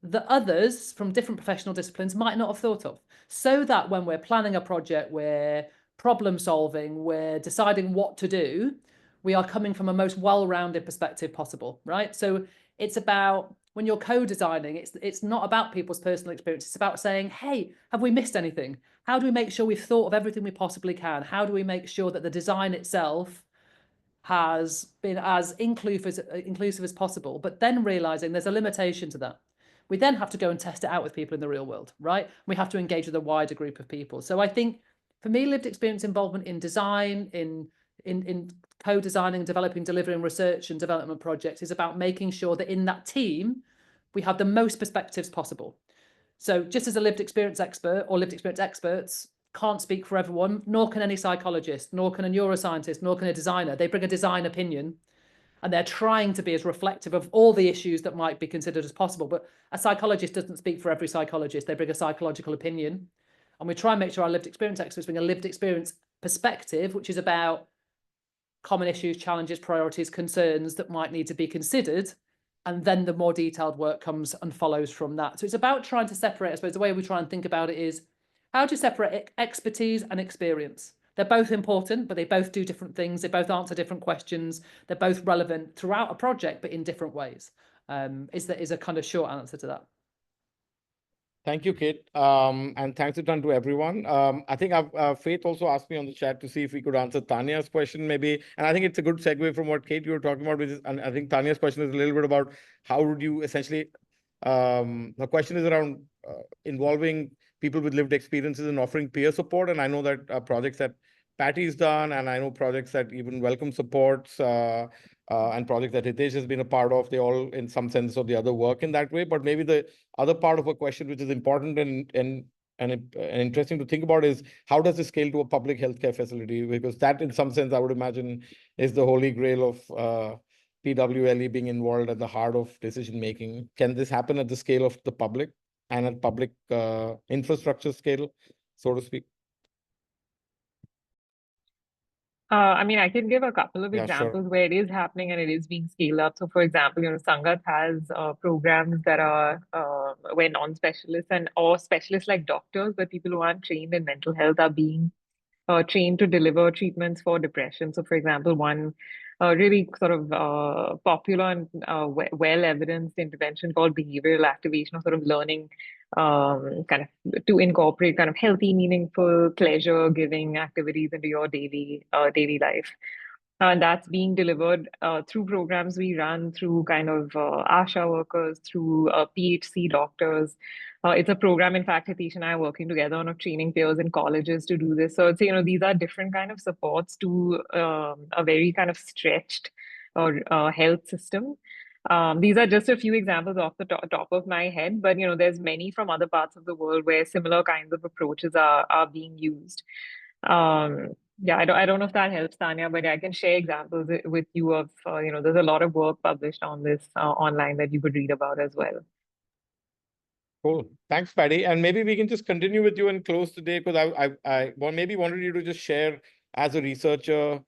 that others from different professional disciplines might not have thought of, so that when we're planning a project, we're problem solving, we're deciding what to do, we are coming from a most well-rounded perspective possible, right? So it's about, when you're co-designing, it's not about people's personal experience. It's about saying, hey, have we missed anything? How do we make sure we've thought of everything we possibly can? How do we make sure that the design itself has been as inclusive as possible, but then realizing there's a limitation to that? We then have to go and test it out with people in the real world, right? We have to engage with a wider group of people. So I think for me, lived experience involvement in design, in co-designing, developing, delivering research and development projects is about making sure that in that team, we have the most perspectives possible. So just as a lived experience expert or lived experience experts can't speak for everyone, nor can any psychologist, nor can a neuroscientist, nor can a designer. They bring a design opinion and they're trying to be as reflective of all the issues that might be considered as possible. But a psychologist doesn't speak for every psychologist. They bring a psychological opinion. And we try and make sure our lived experience experts bring a lived experience perspective, which is about common issues, challenges, priorities, concerns that might need to be considered. And then the more detailed work comes and follows from that. So it's about trying to separate, I suppose the way we try and think about it is how to separate expertise and experience. They're both important, but they both do different things. They both answer different questions. They're both relevant throughout a project, but in different ways. is a kind of short answer to that. Thank you, Kate. And thanks a ton to everyone. I think Faith also asked me on the chat to see if we could answer Tanya's question maybe. And I think it's a good segue from what Kate you were talking about, which is, and I think Tanya's question is a little bit about how would you essentially, the question is around involving people with lived experiences and offering peer support. And I know that projects that Patty's done, and I know projects that even Welcome supports, and projects that Hitesh has been a part of, they all in some sense or the other work in that way. But maybe the other part of a question, which is important and interesting to think about, is how does this scale to a public healthcare facility? Because that, in some sense, I would imagine, is the holy grail of PWLE being involved at the heart of decision making. Can this happen at the scale of the public and at public infrastructure scale, so to speak? I mean, I can give a couple of Yeah, examples sure. where it is happening and it is being scaled up. So, for example, Sangat has programs that are where non-specialists or specialists like doctors, but people who aren't trained in mental health are being trained to deliver treatments for depression. So, for example, one really sort of popular and well-evidenced intervention called behavioral activation, or sort of learning kind of to incorporate kind of healthy, meaningful, pleasure-giving activities into your daily life. And that's being delivered through programs we run, through kind of ASHA workers, through PHC doctors. It's a program, in fact, Hitesh and I are working together on training peers in colleges to do this. So I'd say, these are different kind of supports to a very kind of stretched health system. These are just a few examples off the top of my head, but there's many from other parts of the world where similar kinds of approaches are being used. Yeah, I don't know if that helps, Tanya, but I can share examples with you of, there's a lot of work published on this online that you could read about as well. Cool. Thanks, Patty. And maybe we can just continue with you and close today, because I maybe wanted you to just share, as a researcher,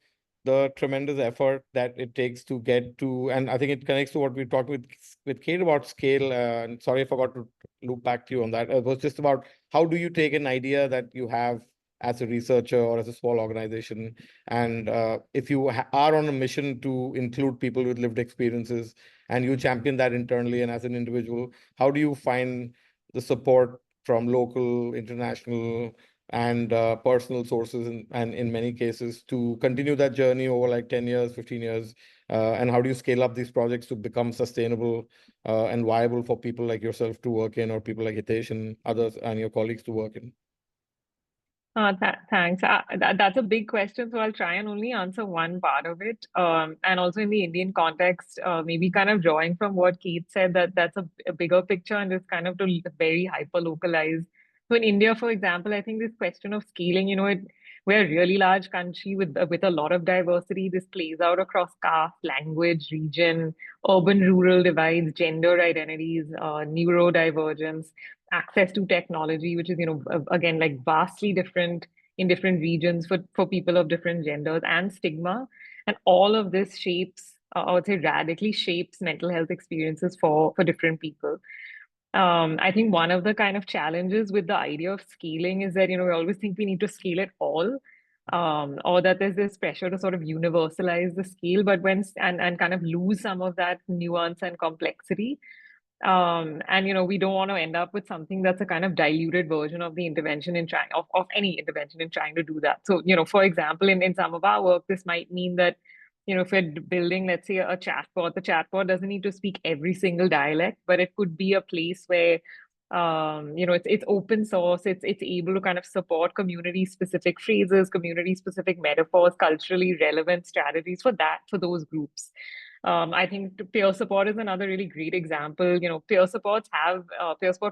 the tremendous effort that it takes to get to, and I think it connects to what we talked with Kate about scale. And sorry, I forgot to loop back to you on that. It was just about how do you take an idea that you have as a researcher or as a small organization, and if you are on a mission to include people with lived experiences, and you champion that internally and as an individual, how do you find the support from local, international, and personal sources, and in many cases to continue that journey over like 10 years, 15 years? And how do you scale up these projects to become sustainable and viable for people like yourself to work in, or people like Hitesh and others and your colleagues to work in? Thanks. That's a big question, so I'll try and only answer one part of it. And also in the Indian context, maybe kind of drawing from what Keith said, that's a bigger picture and just kind of to very hyper localize. So in India, for example, I think this question of scaling, we're a really large country with a lot of diversity. This plays out across caste, language, region, urban-rural divides, gender identities, neurodivergence, access to technology, which is, again, like vastly different in different regions for people of different genders, and stigma. And all of this shapes, I would say radically shapes mental health experiences for different people. I think one of the kind of challenges with the idea of scaling is that, we always think we need to scale it all, or that there's this pressure to sort of universalize the scale, but and kind of lose some of that nuance and complexity. And we don't want to end up with something that's a kind of diluted version of the intervention of any intervention in trying to do that. So, for example, in some of our work, this might mean that, if we're building, let's say, a chatbot, the chatbot doesn't need to speak every single dialect, but it could be a place where it's open source, it's able to kind of support community specific phrases, community specific metaphors, culturally relevant strategies for those groups. I think peer support is another really great example. Peer support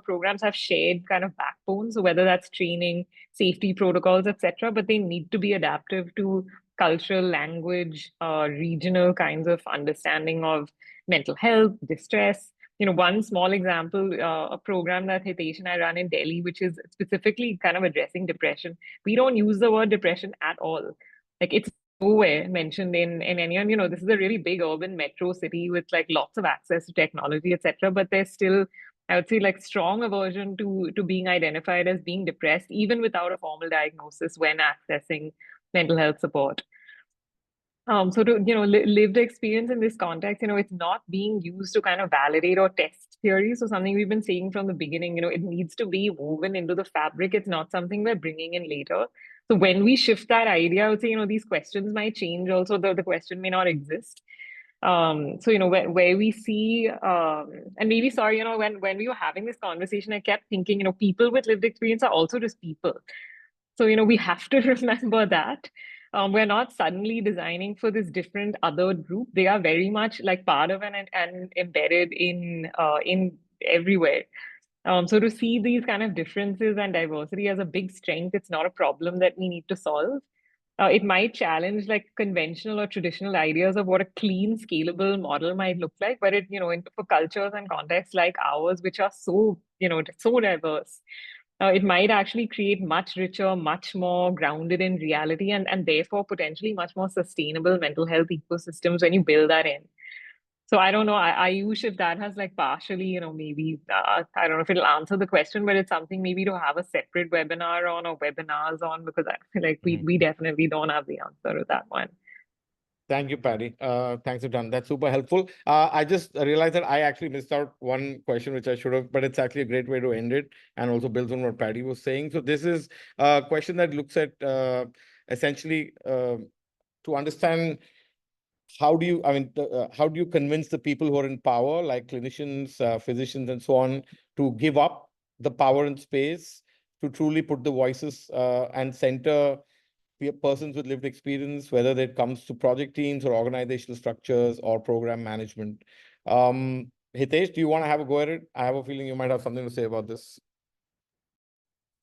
programs have shared kind of backbones, so whether that's training, safety protocols, etc., but they need to be adaptive to cultural, language, regional kinds of understanding of mental health, distress. One small example, a program that Hitesh and I run in Delhi, which is specifically kind of addressing depression. We don't use the word depression at all. Like, it's nowhere mentioned in any, this is a really big urban metro city with like lots of access to technology, etc. But there's still, I would say, like strong aversion to being identified as being depressed, even without a formal diagnosis when accessing mental health support. So to, lived experience in this context, it's not being used to kind of validate or test theory. So something we've been saying from the beginning, it needs to be woven into the fabric. It's not something we're bringing in later. So when we shift that idea, I would say, these questions might change. Also, the question may not exist. So, where we see, and maybe, sorry, when we were having this conversation, I kept thinking, people with lived experience are also just people. So, we have to remember that. We're not suddenly designing for this different other group. They are very much like part of and embedded in everywhere. So to see these kind of differences and diversity as a big strength, it's not a problem that we need to solve. It might challenge like conventional or traditional ideas of what a clean, scalable model might look like, but it, for cultures and contexts like ours, which are so, so diverse, it might actually create much richer, much more grounded in reality, and therefore potentially much more sustainable mental health ecosystems when you build that in. So I don't know, Ayush, if that has like partially, maybe, I don't know if it'll answer the question, but it's something maybe to have a separate webinar on or webinars on, because I feel like we definitely don't have the answer to that one. Thank you, Patty. Thanks, Utan. That's super helpful. I just realized that I actually missed out one question, which I should have, but it's actually a great way to end it and also builds on what Patty was saying. So this is a question that looks at essentially to understand how do you, how do you convince the people who are in power, like clinicians, physicians, and so on, to give up the power and space to truly put the voices and center persons with lived experience, whether it comes to project teams or organizational structures or program management. Hitesh, do you want to have a go at it? I have a feeling you might have something to say about this.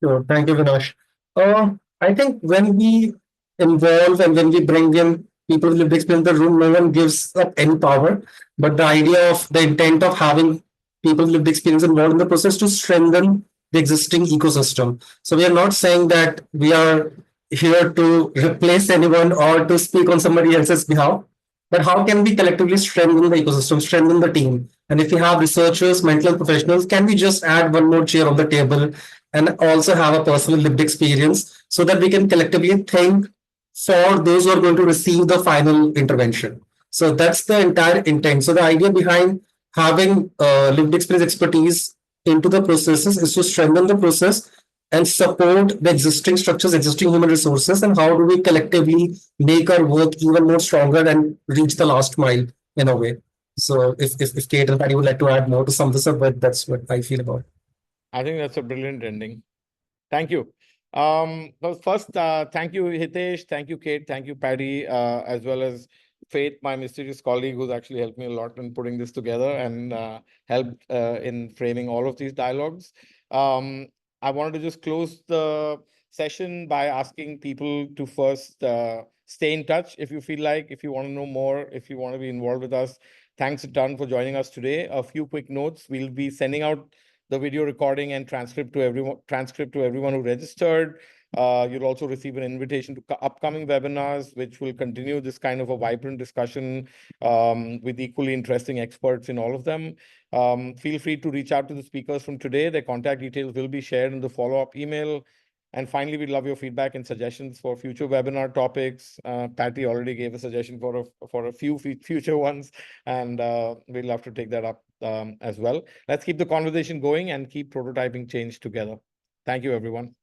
Sure. Thank you, Vinash. I think when we involve and when we bring in people with lived experience in the room, no one gives up any power. But the idea of the intent of having people with lived experience involved in the process to strengthen the existing ecosystem. So we are not saying that we are here to replace anyone or to speak on somebody else's behalf. But how can we collectively strengthen the ecosystem, strengthen the team? And if we have researchers, mental health professionals, can we just add one more chair on the table and also have a personal lived experience so that we can collectively think for those who are going to receive the final intervention? So that's the entire intent. So the idea behind having lived experience expertise into the processes is to strengthen the process and support the existing structures, existing human resources, and how do we collectively make our work even more stronger and reach the last mile in a way. So if Kate and Patty would like to add more to sum this up, but that's what I feel about it. I think that's a brilliant ending. Thank you. Well, first, thank you, Hitesh. Thank you, Kate. Thank you, Patty, as well as Faith, my mysterious colleague, who's actually helped me a lot in putting this together and helped in framing all of these dialogues. I wanted to just close the session by asking people to first stay in touch if you feel like, if you want to know more, if you want to be involved with us. Thanks a ton for joining us today. A few quick notes. We'll be sending out the video recording and transcript to everyone who registered. You'll also receive an invitation to upcoming webinars, which will continue this kind of a vibrant discussion with equally interesting experts in all of them. Feel free to reach out to the speakers from today. Their contact details will be shared in the follow-up email. And finally, we'd love your feedback and suggestions for future webinar topics. Patty already gave a suggestion for a few future ones, and we'd love to take that up as well. Let's keep the conversation going and keep prototyping change together. Thank you, everyone.